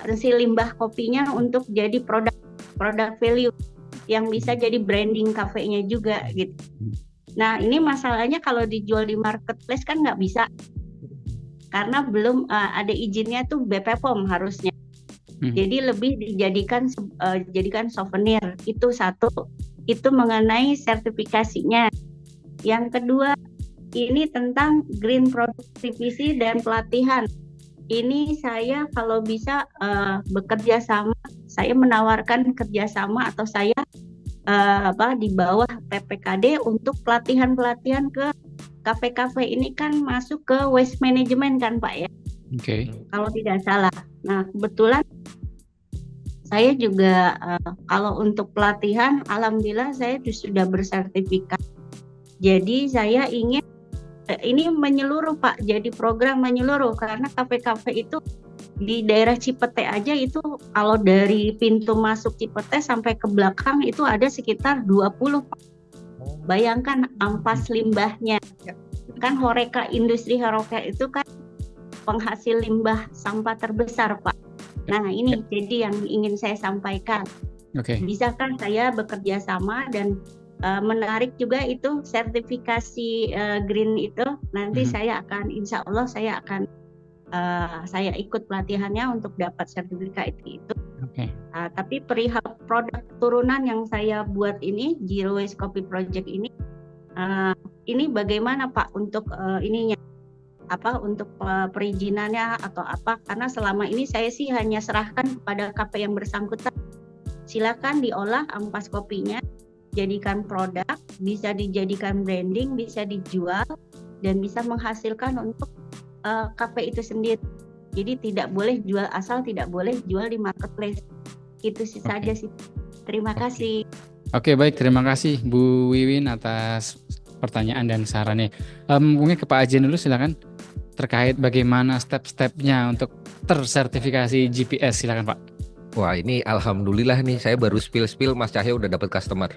hasil limbah kopinya untuk jadi produk value yang bisa jadi branding kafenya juga gitu. Nah ini masalahnya kalau dijual di marketplace kan nggak bisa, karena belum ada izinnya tuh BPOM harusnya. Jadi lebih dijadikan souvenir. Itu satu. Itu mengenai sertifikasinya. Yang kedua, ini tentang green productivity dan pelatihan. Ini saya kalau bisa bekerja sama, saya menawarkan kerjasama atau saya di bawah PPKD untuk pelatihan-pelatihan ke kafe-kafe ini kan masuk ke waste management kan Pak ya. Kalau tidak salah. Nah kebetulan saya juga kalau untuk pelatihan, alhamdulillah saya sudah bersertifikat. Jadi saya ingin ini menyeluruh Pak, jadi program menyeluruh karena kafe-kafe itu di daerah Cipete aja itu kalau dari pintu masuk Cipete sampai ke belakang itu ada sekitar 20 Pak. Bayangkan ampas limbahnya. Kan Horeca, industri Horeca itu kan penghasil limbah sampah terbesar Pak. Nah ini jadi yang ingin saya sampaikan. Bisakah saya bekerja sama dan menarik juga itu sertifikasi green itu nanti saya akan insya Allah saya akan saya ikut pelatihannya untuk dapat sertifikat itu. Tapi perihal produk turunan yang saya buat ini Zero Waste Coffee Project ini bagaimana Pak untuk ininya? Untuk perizinannya atau apa, karena selama ini saya sih hanya serahkan kepada kafe yang bersangkutan, silakan diolah ampas kopinya, jadikan produk, bisa dijadikan branding, bisa dijual dan bisa menghasilkan untuk kafe itu sendiri. Jadi tidak boleh jual asal, tidak boleh jual di marketplace. Itu sih saja sih. Terima kasih. Baik, terima kasih Bu Wiwin atas pertanyaan dan sarannya. Mungkin ke Pak Ajen dulu silakan. Terkait bagaimana step-stepnya untuk tersertifikasi GPS, silakan Pak. Wah ini alhamdulillah nih saya baru spill Mas Cahyo udah dapat customer.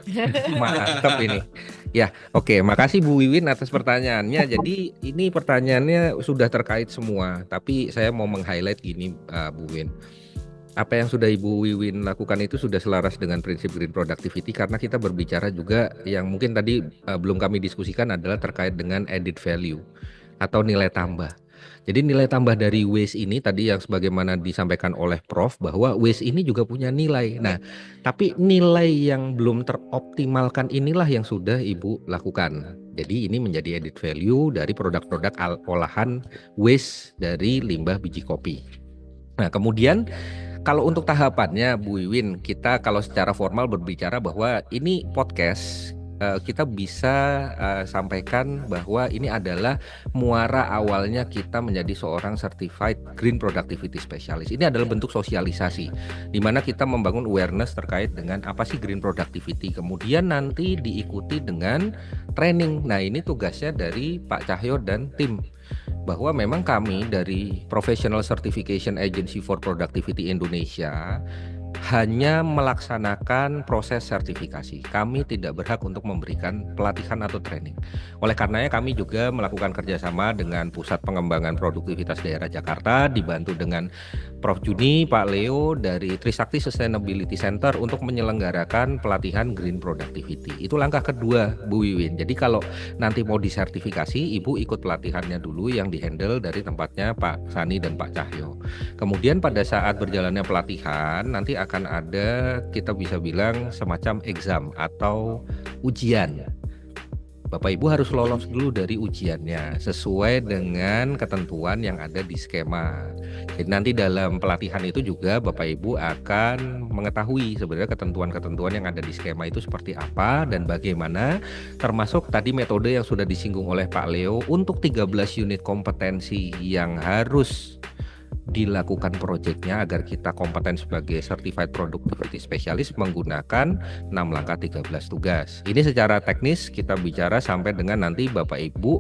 Mantap ini. Ya oke, makasih Bu Wiwin atas pertanyaannya. Jadi ini pertanyaannya sudah terkait semua, tapi saya mau meng-highlight gini Bu Wiwin. Apa yang sudah Ibu Wiwin lakukan itu sudah selaras dengan prinsip green productivity, karena kita berbicara juga yang mungkin tadi belum kami diskusikan adalah terkait dengan added value atau nilai tambah. Jadi nilai tambah dari waste ini tadi yang sebagaimana disampaikan oleh Prof bahwa waste ini juga punya nilai. Nah, tapi nilai yang belum teroptimalkan inilah yang sudah Ibu lakukan. Jadi ini menjadi added value dari produk-produk olahan waste dari limbah biji kopi. Nah, kemudian kalau untuk tahapannya Bu Wiwin, kita kalau secara formal berbicara bahwa ini podcast kita bisa sampaikan bahwa ini adalah muara awalnya kita menjadi seorang certified green productivity specialist. Ini adalah bentuk sosialisasi di mana kita membangun awareness terkait dengan apa sih green productivity. Kemudian nanti diikuti dengan training. Nah, ini tugasnya dari Pak Cahyo dan tim, bahwa memang kami dari Professional Certification Agency for Productivity Indonesia hanya melaksanakan proses sertifikasi. Kami tidak berhak untuk memberikan pelatihan atau training. Oleh karenanya kami juga melakukan kerjasama dengan Pusat Pengembangan Produktivitas Daerah Jakarta, dibantu dengan Prof. Juni, Pak Leo dari Trisakti Sustainability Center untuk menyelenggarakan pelatihan Green Productivity. Itu langkah kedua, Bu Wiwin. Jadi kalau nanti mau disertifikasi, Ibu ikut pelatihannya dulu yang dihandle dari tempatnya Pak Sani dan Pak Cahyo. Kemudian pada saat berjalannya pelatihan, nanti akan ada, kita bisa bilang semacam exam atau ujian. Bapak Ibu harus lolos dulu dari ujiannya sesuai dengan ketentuan yang ada di skema. Jadi nanti dalam pelatihan itu juga Bapak Ibu akan mengetahui sebenarnya ketentuan-ketentuan yang ada di skema itu seperti apa dan bagaimana, termasuk tadi metode yang sudah disinggung oleh Pak Leo untuk 13 unit kompetensi yang harus dilakukan proyeknya agar kita kompeten sebagai Certified Productivity Specialist menggunakan 6 langkah 13 tugas. Ini secara teknis kita bicara sampai dengan nanti Bapak Ibu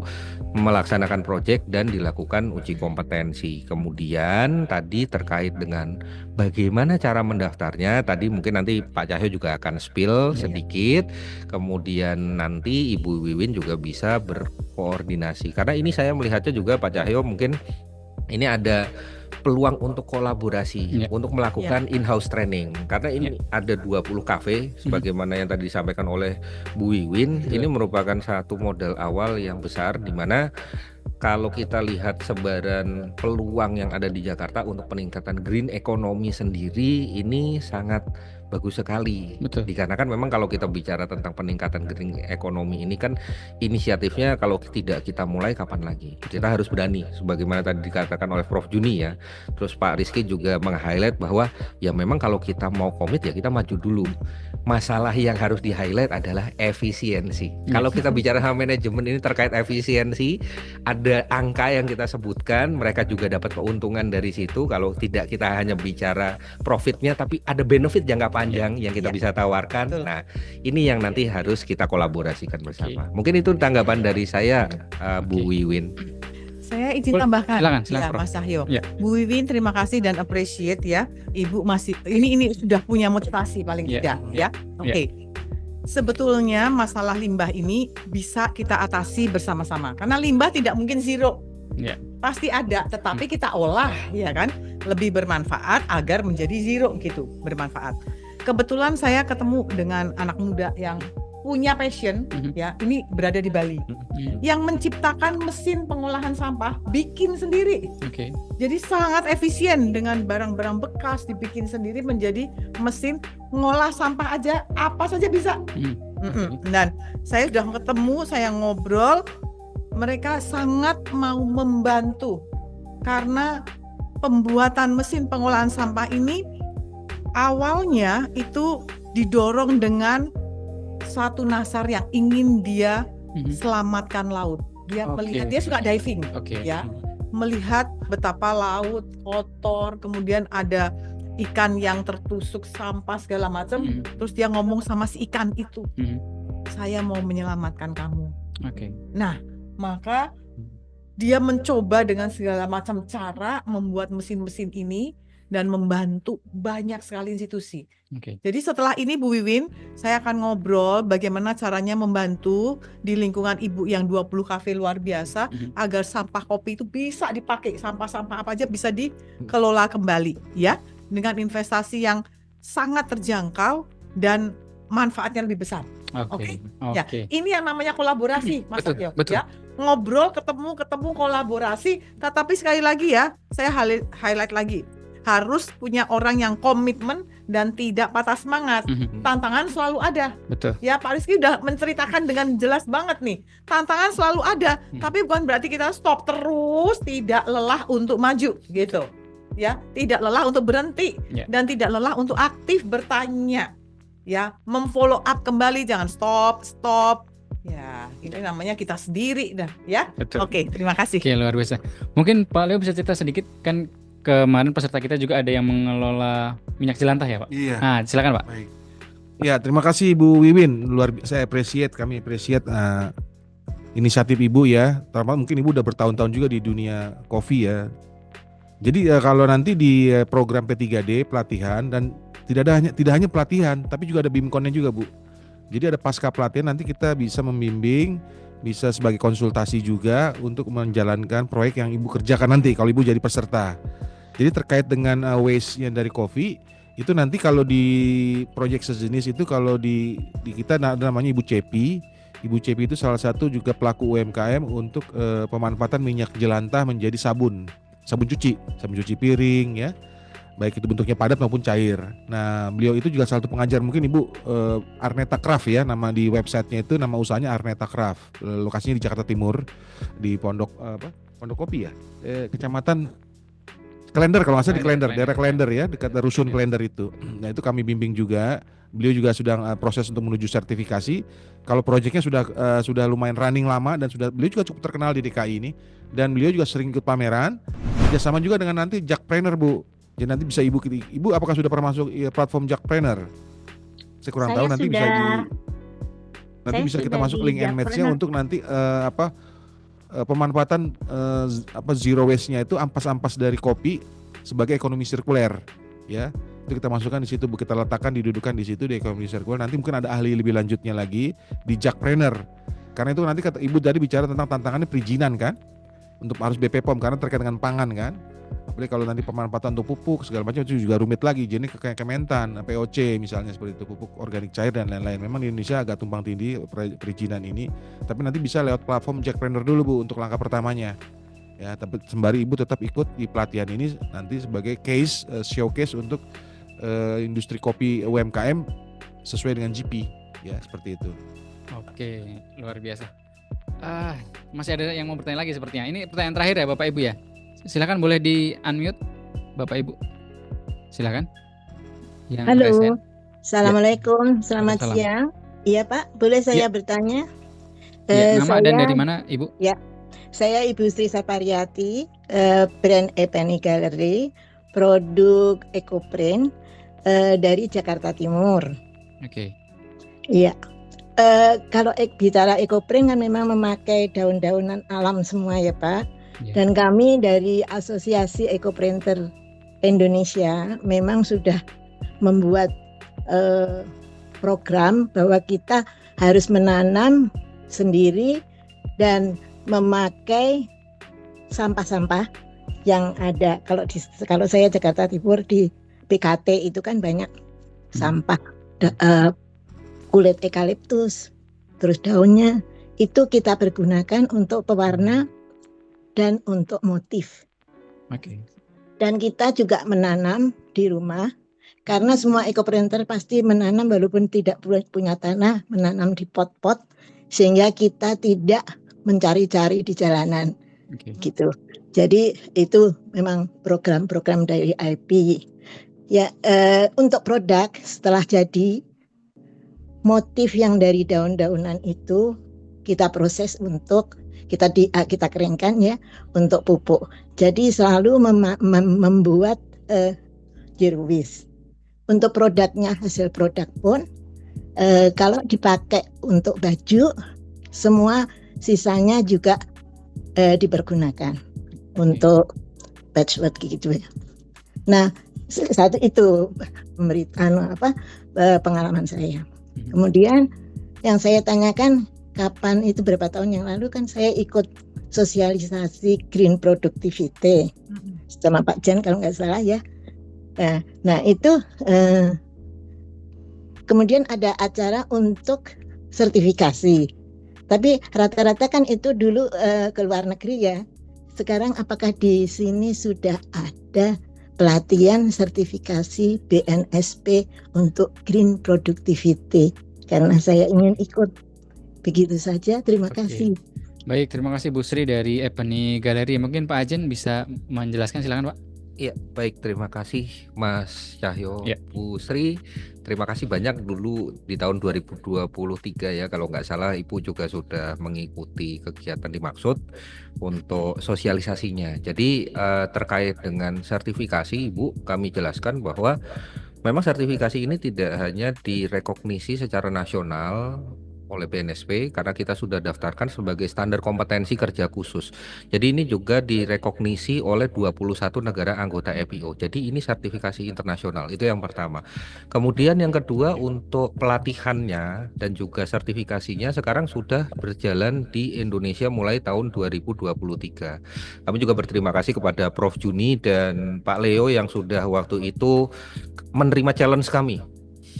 melaksanakan proyek dan dilakukan uji kompetensi. Kemudian tadi terkait dengan bagaimana cara mendaftarnya, tadi mungkin nanti Pak Cahyo juga akan spill sedikit. Kemudian nanti Ibu Wiwin juga bisa berkoordinasi. Karena ini saya melihatnya juga Pak Cahyo mungkin ini ada peluang untuk kolaborasi untuk melakukan in-house training karena ini ada 20 kafe sebagaimana yang tadi disampaikan oleh Bu Wiwin. Ini merupakan satu modal awal yang besar di mana kalau kita lihat sebaran peluang yang ada di Jakarta untuk peningkatan green economy sendiri ini sangat bagus sekali. Betul. Dikarenakan memang kalau kita bicara tentang peningkatan green economy ini kan inisiatifnya kalau tidak kita mulai kapan lagi? Kita harus berani sebagaimana tadi dikatakan oleh Prof. Juni ya. Terus Pak Rizky juga meng-highlight bahwa ya memang kalau kita mau komit ya kita maju dulu. Masalah yang harus di-highlight adalah efisiensi. Kalau kita bicara manajemen ini terkait efisiensi, ada angka yang kita sebutkan, mereka juga dapat keuntungan dari situ. Kalau tidak kita hanya bicara profitnya, tapi ada benefit jangka panjang yang kita bisa tawarkan. Betul. Nah, ini yang nanti harus kita kolaborasikan bersama. Mungkin itu tanggapan dari saya, Bu Wiwin. Saya izin tambahkan, silakan, ya, Prof. Mas Cahyo. Ya. Bu Wiwin, terima kasih dan appreciate ya. Ibu masih ini sudah punya motivasi paling tidak ya. Oke. Sebetulnya masalah limbah ini bisa kita atasi bersama-sama. Karena limbah tidak mungkin zero. Ya. Pasti ada, tetapi kita olah ya kan lebih bermanfaat agar menjadi zero gitu, bermanfaat. Kebetulan saya ketemu dengan anak muda yang punya passion ya, ini berada di Bali. Yang menciptakan mesin pengolahan sampah bikin sendiri. Jadi sangat efisien dengan barang-barang bekas dibikin sendiri menjadi mesin ngolah sampah aja apa saja bisa. Dan saya sudah ketemu, saya ngobrol, mereka sangat mau membantu karena pembuatan mesin pengolahan sampah ini awalnya itu didorong dengan satu nasar yang ingin dia selamatkan laut. Dia melihat, dia suka diving, ya, melihat betapa laut kotor, kemudian ada ikan yang tertusuk sampah segala macam, terus dia ngomong sama si ikan itu, saya mau menyelamatkan kamu. Nah, maka dia mencoba dengan segala macam cara membuat mesin-mesin ini dan membantu banyak sekali institusi. Jadi setelah ini Bu Wiwin, saya akan ngobrol bagaimana caranya membantu di lingkungan Ibu yang 20 kafe luar biasa agar sampah kopi itu bisa dipakai, sampah-sampah apa aja bisa dikelola kembali ya, dengan investasi yang sangat terjangkau dan manfaatnya lebih besar. Ya, ini yang namanya kolaborasi, Mas Cahyo. Ya, ngobrol, ketemu kolaborasi, tetapi sekali lagi ya, saya highlight lagi. Harus punya orang yang komitmen dan tidak patah semangat. Tantangan selalu ada. Ya, Pak Rizky udah menceritakan dengan jelas banget nih. Tantangan selalu ada, tapi bukan berarti kita stop terus, tidak lelah untuk maju gitu. Ya, tidak lelah untuk berhenti dan tidak lelah untuk aktif bertanya. ya, memfollow up kembali, jangan stop. Ya, ini namanya kita sendiri dah, ya. Betul. Oke, terima kasih. Oke, luar biasa. Mungkin Pak Leo bisa cerita sedikit, kan kemarin peserta kita juga ada yang mengelola minyak jelantah ya Pak? Iya. Nah, silakan Pak. Baik. Ya, terima kasih Ibu Wiwin. Kami appreciate inisiatif Ibu ya. Terutama mungkin Ibu udah bertahun-tahun juga di dunia kopi ya. Jadi kalau nanti di program P3D pelatihan, dan tidak hanya pelatihan, tapi juga ada BIMKON-nya juga Bu. Jadi ada pasca pelatihan nanti kita bisa membimbing, bisa sebagai konsultasi juga untuk menjalankan proyek yang Ibu kerjakan nanti kalau Ibu jadi peserta. Jadi terkait dengan waste-nya dari kopi, itu nanti kalau di proyek sejenis itu, kalau di kita namanya Ibu Cepi. Ibu Cepi itu salah satu juga pelaku UMKM untuk pemanfaatan minyak jelantah menjadi sabun cuci piring ya. Baik itu bentuknya padat maupun cair. Nah, beliau itu juga salah satu pengajar, mungkin Ibu Arneta Craft ya, nama di websitenya itu, nama usahanya Arneta Craft. Lokasinya di Jakarta Timur, di Pondok Kopi ya, Kecamatan Klender kalau nggak salah, di Klender, daerah Klender ya, dekat Rusun Klender itu. Nah itu kami bimbing juga. Beliau juga sedang proses untuk menuju sertifikasi. Kalau proyeknya sudah lumayan running lama, dan beliau juga cukup terkenal di DKI ini. Dan beliau juga sering ikut pameran. Kerjasama juga dengan nanti Jackpreneur Bu. Jadi nanti bisa Ibu apakah sudah pernah masuk platform Jackpreneur? Saya kurang tahu, nanti bisa kita masuk link and match-nya untuk nanti pemanfaatan zero waste-nya itu, ampas-ampas dari kopi sebagai ekonomi sirkuler ya. Itu kita masukkan di situ Bu, kita letakkan, didudukan di situ di ekonomi sirkuler. Nanti mungkin ada ahli lebih lanjutnya lagi di Jackpreneur. Karena itu nanti kata Ibu tadi bicara tentang tantangannya perizinan kan, untuk harus BP POM karena terkait dengan pangan kan. Apalagi kalau nanti pemanfaatan untuk pupuk segala macam itu juga rumit lagi. Jadi kayak Kementan, POC misalnya seperti itu, pupuk organik cair dan lain-lain. Memang di Indonesia agak tumpang tindih perizinan ini. Tapi nanti bisa lewat platform Jackpreneur dulu Bu untuk langkah pertamanya. Ya, tapi sembari Ibu tetap ikut di pelatihan ini nanti sebagai case showcase untuk industri kopi UMKM sesuai dengan GP ya, seperti itu. Oke, luar biasa. Masih ada yang mau bertanya lagi sepertinya. Ini pertanyaan terakhir ya Bapak Ibu ya. Silakan, boleh di unmute Bapak Ibu. Silakan. Halo. Assalamualaikum. Selamat siang. Iya Pak, boleh saya bertanya? Nama dan dari mana Ibu? Ya, saya Ibu Sri Sapariati, brand Epeni Gallery, produk EcoPrint dari Jakarta Timur. Oke. Iya. Kalau bicara EcoPrint kan memang memakai daun-daunan alam semua ya Pak. Dan kami dari Asosiasi Ecoprinter Indonesia memang sudah membuat program bahwa kita harus menanam sendiri dan memakai sampah-sampah yang ada. Kalau saya Jakarta Timur di PKT itu kan banyak sampah kulit eukaliptus, terus daunnya itu kita pergunakan untuk pewarna dan untuk motif. Oke. Dan kita juga menanam di rumah, karena semua ecoprinter pasti menanam walaupun tidak punya tanah, menanam di pot-pot sehingga kita tidak mencari-cari di jalanan. Gitu. Jadi itu memang program-program dari IP. Ya, untuk produk setelah jadi, motif yang dari daun-daunan itu kita proses untuk kita keringkan ya untuk pupuk. Jadi selalu membuat zero waste. Untuk produknya, hasil produk pun kalau dipakai untuk baju, semua sisanya juga dipergunakan untuk patchwork gitu ya. Nah, satu itu pengalaman saya. Kemudian yang saya tanyakan, kapan itu berapa tahun yang lalu kan saya ikut sosialisasi Green Productivity sama Pak Jan kalau nggak salah ya. Nah itu kemudian ada acara untuk sertifikasi. Tapi rata-rata kan itu dulu ke luar negeri ya. Sekarang apakah di sini sudah ada pelatihan sertifikasi BNSP untuk Green Productivity? Karena saya ingin ikut. Begitu saja, terima kasih. Baik, terima kasih Bu Sri dari Epeni Gallery. Mungkin Pak Ajen bisa menjelaskan, silakan Pak. Iya, baik, terima kasih Mas Cahyo, Bu Sri. terima kasih banyak dulu di tahun 2023 ya, kalau nggak salah Ibu juga sudah mengikuti kegiatan dimaksud untuk sosialisasinya. Jadi terkait dengan sertifikasi Ibu, kami jelaskan bahwa memang sertifikasi ini tidak hanya direkognisi secara nasional oleh BNSP karena kita sudah daftarkan sebagai standar kompetensi kerja khusus. Jadi ini juga direkognisi oleh 21 negara anggota EPO. Jadi ini sertifikasi internasional, itu yang pertama. Kemudian yang kedua, untuk pelatihannya dan juga sertifikasinya sekarang sudah berjalan di Indonesia mulai tahun 2023. Kami juga berterima kasih kepada Prof Juni dan Pak Leo yang sudah waktu itu menerima challenge kami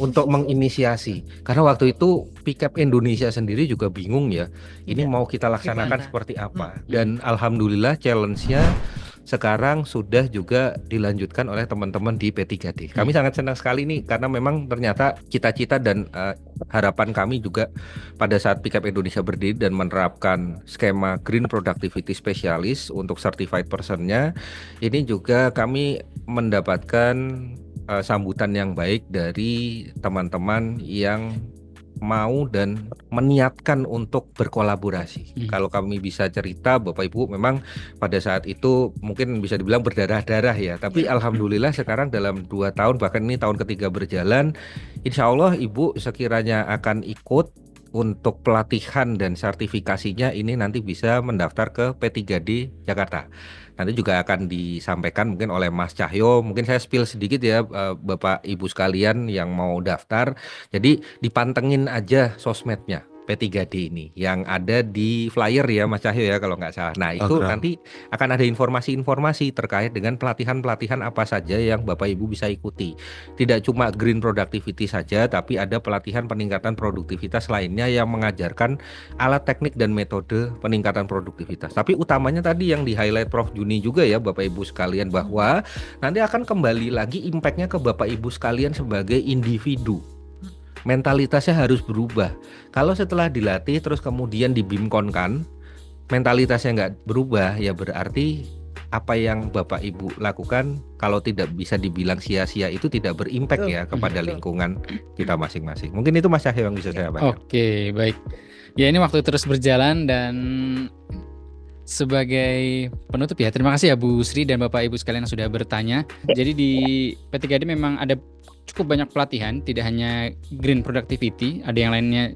untuk menginisiasi, karena waktu itu Pickup Indonesia sendiri juga bingung ya, ini mau kita laksanakan seperti apa. Dan alhamdulillah challenge-nya sekarang sudah juga dilanjutkan oleh teman-teman di P3D. Kami sangat senang sekali nih, karena memang ternyata cita-cita dan harapan kami juga pada saat Pickup Indonesia berdiri dan menerapkan skema Green Productivity Specialist untuk certified person-nya, ini juga kami mendapatkan sambutan yang baik dari teman-teman yang mau dan meniatkan untuk berkolaborasi. Kalau kami bisa cerita Bapak Ibu, memang pada saat itu mungkin bisa dibilang berdarah-darah ya, tapi alhamdulillah sekarang dalam 2 tahun, bahkan ini tahun ketiga berjalan, insya Allah Ibu sekiranya akan ikut untuk pelatihan dan sertifikasinya, ini nanti bisa mendaftar ke P3D Jakarta. Nanti juga akan disampaikan mungkin oleh Mas Cahyo. Mungkin saya spill sedikit ya Bapak Ibu sekalian yang mau daftar. Jadi dipantengin aja sosmednya P3D ini yang ada di flyer ya Mas Cahyo ya kalau nggak salah. Nah itu nanti akan ada informasi-informasi terkait dengan pelatihan-pelatihan apa saja yang Bapak Ibu bisa ikuti. Tidak cuma Green Productivity saja, tapi ada pelatihan peningkatan produktivitas lainnya yang mengajarkan alat teknik dan metode peningkatan produktivitas. Tapi utamanya tadi yang di-highlight Prof Juni juga ya Bapak Ibu sekalian, bahwa nanti akan kembali lagi impact-nya ke Bapak Ibu sekalian sebagai individu. Mentalitasnya harus berubah. Kalau setelah dilatih terus kemudian dibimkonkan, mentalitasnya nggak berubah, ya berarti apa yang Bapak Ibu lakukan kalau tidak bisa dibilang sia-sia itu tidak berimpact ya kepada lingkungan kita masing-masing. Mungkin itu Mas Cahyo yang bisa saya bantu. Oke, baik. Ya ini waktu terus berjalan dan sebagai penutup ya, terima kasih ya Bu Sri dan Bapak Ibu sekalian yang sudah bertanya. Jadi di P3D memang ada cukup banyak pelatihan, tidak hanya Green Productivity, ada yang lainnya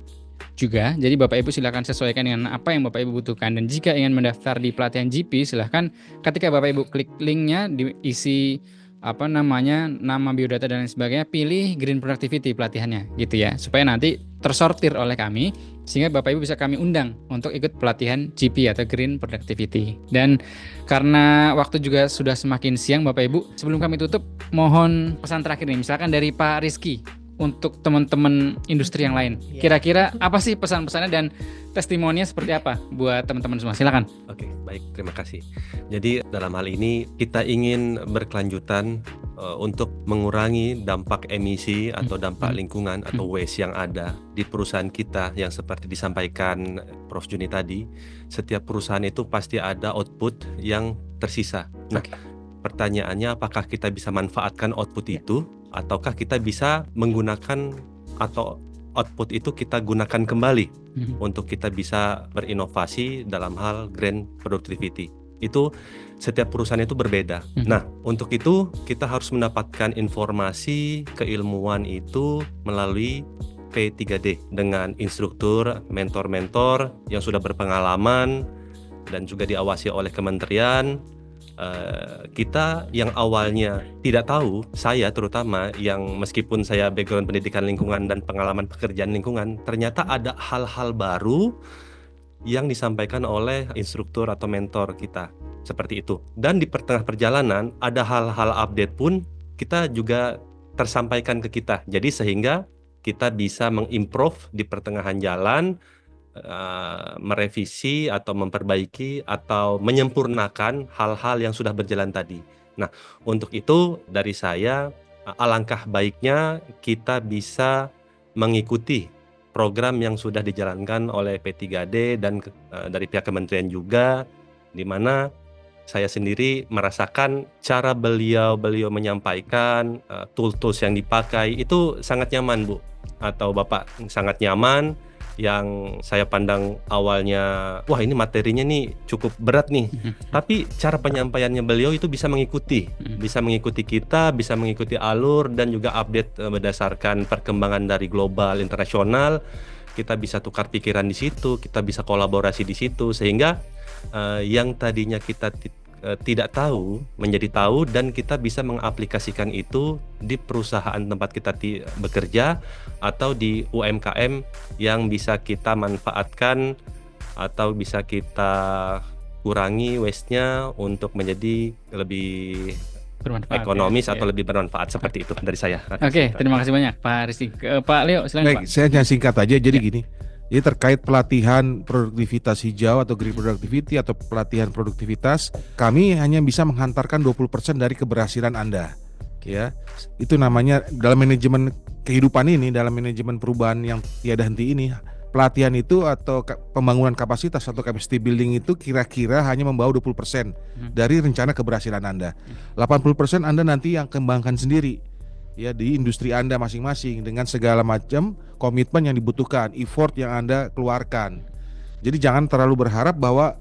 juga. Jadi Bapak Ibu silakan sesuaikan dengan apa yang Bapak Ibu butuhkan. Dan jika ingin mendaftar di pelatihan GP, silahkan ketika Bapak Ibu klik linknya, diisi nama biodata dan lain sebagainya, pilih Green Productivity pelatihannya gitu ya, supaya nanti tersortir oleh kami sehingga Bapak Ibu bisa kami undang untuk ikut pelatihan GP atau Green Productivity. Dan karena waktu juga sudah semakin siang Bapak Ibu, sebelum kami tutup mohon pesan terakhir nih, misalkan dari Pak Rizky untuk teman-teman industri yang lain. Kira-kira apa sih pesan-pesannya dan testimoninya seperti apa buat teman-teman semua? Silakan. Oke, baik, terima kasih. Jadi dalam hal ini kita ingin berkelanjutan untuk mengurangi dampak emisi atau dampak lingkungan atau waste yang ada di perusahaan kita, yang seperti disampaikan Prof Juni tadi. Setiap perusahaan itu pasti ada output yang tersisa. Nah, pertanyaannya apakah kita bisa manfaatkan output itu, ataukah kita bisa menggunakan atau output itu kita gunakan kembali untuk kita bisa berinovasi dalam hal green productivity. Itu setiap perusahaan itu berbeda. Nah, untuk itu kita harus mendapatkan informasi keilmuan itu melalui P3D dengan instruktur, mentor-mentor yang sudah berpengalaman dan juga diawasi oleh kementerian. Kita yang awalnya tidak tahu, saya terutama yang meskipun saya background pendidikan lingkungan dan pengalaman pekerjaan lingkungan, ternyata ada hal-hal baru yang disampaikan oleh instruktur atau mentor kita seperti itu. Dan di tengah perjalanan ada hal-hal update pun kita juga tersampaikan ke kita. Jadi sehingga kita bisa mengimprove di pertengahan jalan, merevisi atau memperbaiki atau menyempurnakan hal-hal yang sudah berjalan tadi. Nah, untuk itu dari saya, alangkah baiknya kita bisa mengikuti program yang sudah dijalankan oleh P3D dan dari pihak kementerian juga, di mana saya sendiri merasakan cara beliau menyampaikan, tools yang dipakai itu sangat nyaman, Bu, atau Bapak sangat nyaman. Yang saya pandang awalnya, wah ini materinya nih cukup berat nih. Tapi cara penyampaiannya beliau itu bisa mengikuti kita, bisa mengikuti alur dan juga update berdasarkan perkembangan dari global, internasional. Kita bisa tukar pikiran di situ, kita bisa kolaborasi di situ, sehingga yang tadinya kita tidak tahu menjadi tahu, dan kita bisa mengaplikasikan itu di perusahaan tempat kita bekerja atau di UMKM yang bisa kita manfaatkan atau bisa kita kurangi waste-nya untuk menjadi lebih Bermanfaat, ekonomis ya. atau lebih bermanfaat, seperti itu dari saya. Oke, terima kasih banyak Pak Rizky. Pak Leo, silakan Baik, Pak. saya hanya singkat aja. Jadi gini, jadi terkait pelatihan produktivitas hijau atau green productivity atau pelatihan produktivitas, kami hanya bisa menghantarkan 20% dari keberhasilan Anda. Ya, itu namanya dalam manajemen kehidupan ini, dalam manajemen perubahan yang tiada henti ini, pelatihan itu atau pembangunan kapasitas atau capacity building itu kira-kira hanya membawa 20% dari rencana keberhasilan Anda. 80% Anda nanti yang kembangkan sendiri. Ya, di industri Anda masing-masing dengan segala macam komitmen yang dibutuhkan, effort yang Anda keluarkan. Jadi jangan terlalu berharap bahwa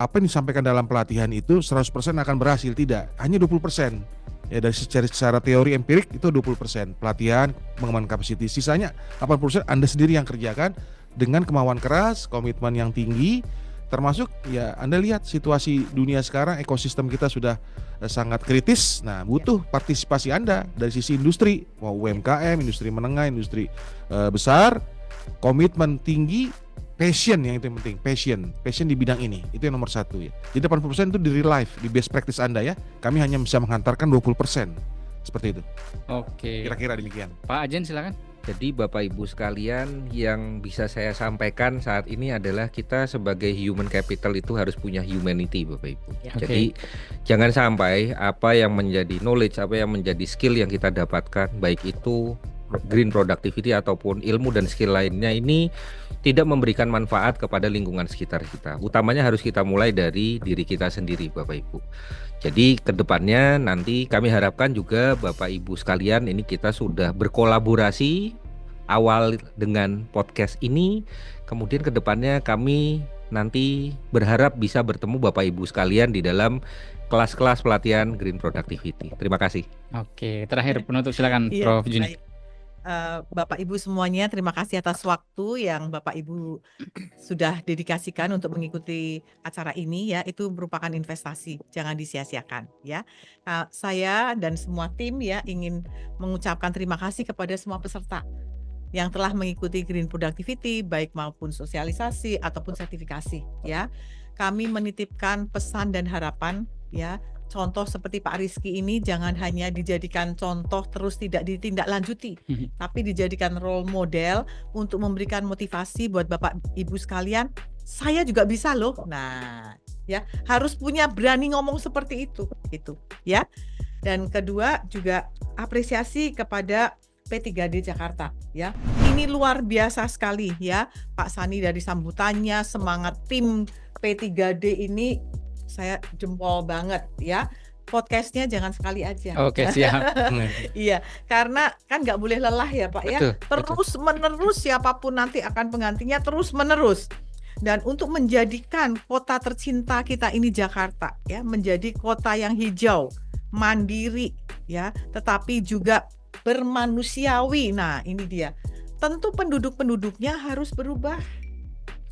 apa yang disampaikan dalam pelatihan itu 100% akan berhasil, tidak, hanya 20%. Ya, dari secara teori empirik itu 20% pelatihan, pengembangan kapasitas, sisanya 80% Anda sendiri yang kerjakan dengan kemauan keras, komitmen yang tinggi. Termasuk ya Anda lihat situasi dunia sekarang, ekosistem kita sudah sangat kritis. Nah, butuh partisipasi Anda dari sisi industri, mau UMKM, industri menengah, industri besar, komitmen tinggi, passion yang itu yang penting, passion di bidang ini, itu yang nomor satu ya. Jadi 80% itu di real life, di best practice Anda ya. Kami hanya bisa menghantarkan 20%, seperti itu. Oke. Kira-kira demikian. Pak Ajen silakan. Jadi Bapak Ibu sekalian, yang bisa saya sampaikan saat ini adalah kita sebagai human capital itu harus punya humanity, Bapak Ibu. Ya. Jadi jangan sampai apa yang menjadi knowledge, apa yang menjadi skill yang kita dapatkan, baik itu green productivity ataupun ilmu dan skill lainnya, ini tidak memberikan manfaat kepada lingkungan sekitar kita. Utamanya harus kita mulai dari diri kita sendiri, Bapak Ibu. Jadi kedepannya nanti kami harapkan juga Bapak Ibu sekalian, ini kita sudah berkolaborasi awal dengan podcast ini. Kemudian kedepannya kami nanti berharap bisa bertemu Bapak Ibu sekalian di dalam kelas-kelas pelatihan Green Productivity. Terima kasih. Oke, terakhir penutup silakan Iya, Prof Juni. baik. Bapak Ibu semuanya, terima kasih atas waktu yang Bapak Ibu sudah dedikasikan untuk mengikuti acara ini ya. Itu merupakan investasi, jangan disia-siakan ya. Saya dan semua tim ya ingin mengucapkan terima kasih kepada semua peserta yang telah mengikuti Green Productivity, baik maupun sosialisasi ataupun sertifikasi ya. Kami menitipkan pesan dan harapan ya. Contoh seperti Pak Rizky ini jangan hanya dijadikan contoh terus tidak ditindaklanjuti, tapi dijadikan role model untuk memberikan motivasi buat Bapak Ibu sekalian. Saya juga bisa loh. Nah, ya harus punya berani ngomong seperti itu, gitu ya. Dan kedua juga apresiasi kepada P3D Jakarta ya. Ini luar biasa sekali ya, Pak Sani dari sambutannya, semangat tim P3D ini. Saya jempol banget ya. Podcastnya jangan sekali aja. Oke, siap. Iya, karena kan nggak boleh lelah ya Pak ya. Terus menerus, siapapun nanti akan penggantinya terus menerus. Dan untuk menjadikan kota tercinta kita ini Jakarta ya, menjadi kota yang hijau, mandiri ya, tetapi juga bermanusiawi. Nah ini dia. Tentu penduduk-penduduknya harus berubah.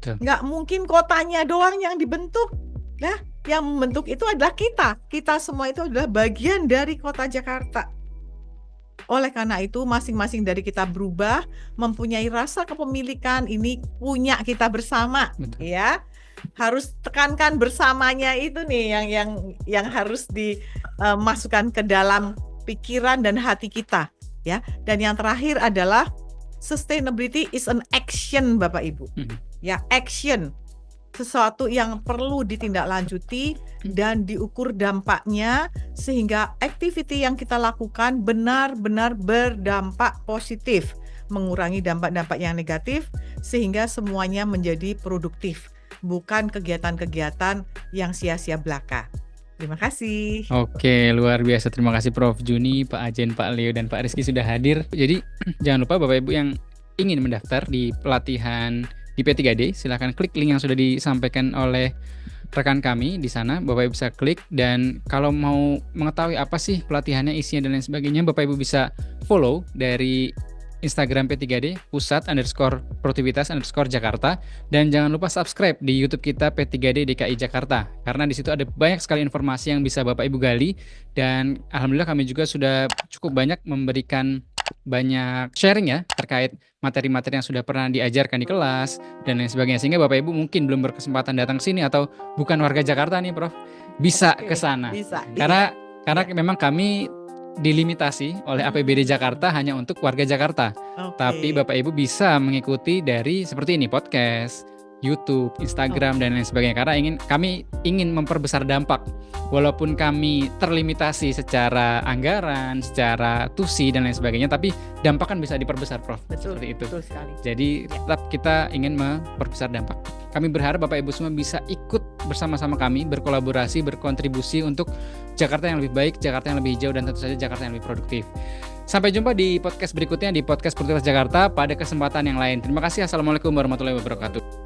Nggak mungkin kotanya doang yang dibentuk. Nah, yang membentuk itu adalah kita. Kita semua itu adalah bagian dari kota Jakarta. Oleh karena itu, masing-masing dari kita berubah, mempunyai rasa kepemilikan, ini punya kita bersama. Betul. Ya. Harus tekankan bersamanya itu nih yang harus dimasukkan ke dalam pikiran dan hati kita, ya. Dan yang terakhir adalah sustainability is an action, Bapak Ibu. Ya, action. Sesuatu yang perlu ditindaklanjuti dan diukur dampaknya sehingga activity yang kita lakukan benar-benar berdampak positif, mengurangi dampak-dampak yang negatif sehingga semuanya menjadi produktif, bukan kegiatan-kegiatan yang sia-sia belaka. Terima kasih. Oke, luar biasa. Terima kasih Prof. Juni, Pak Ajen, Pak Leo, dan Pak Rizky sudah hadir. Jadi jangan lupa Bapak Ibu yang ingin mendaftar di pelatihan di P3D, silahkan klik link yang sudah disampaikan oleh rekan kami di sana. Bapak Ibu bisa klik, dan kalau mau mengetahui apa sih pelatihannya, isinya dan lain sebagainya, Bapak Ibu bisa follow dari Instagram P3D _produktivitas_Jakarta, dan jangan lupa subscribe di YouTube kita P3D DKI Jakarta, karena di situ ada banyak sekali informasi yang bisa Bapak Ibu gali, dan alhamdulillah kami juga sudah cukup banyak memberikan banyak sharing ya terkait materi-materi yang sudah pernah diajarkan di kelas dan lain sebagainya, sehingga Bapak Ibu mungkin belum berkesempatan datang ke sini atau bukan warga Jakarta nih Prof, bisa ke sana. Karena memang kami dilimitasi oleh APBD Jakarta hanya untuk warga Jakarta. Tapi Bapak Ibu bisa mengikuti dari seperti ini, podcast, YouTube, Instagram, dan lain sebagainya, karena kami ingin memperbesar dampak. Walaupun kami terlimitasi secara anggaran, secara tusi dan lain sebagainya, tapi dampak kan bisa diperbesar, Prof. Seperti itu. Betul sekali. Jadi tetap kita ingin memperbesar dampak. Kami berharap Bapak Ibu semua bisa ikut bersama-sama kami, berkolaborasi, berkontribusi untuk Jakarta yang lebih baik, Jakarta yang lebih hijau, dan tentu saja Jakarta yang lebih produktif. Sampai jumpa di podcast berikutnya, di podcast Produktivitas Jakarta pada kesempatan yang lain. Terima kasih. Assalamualaikum warahmatullahi wabarakatuh.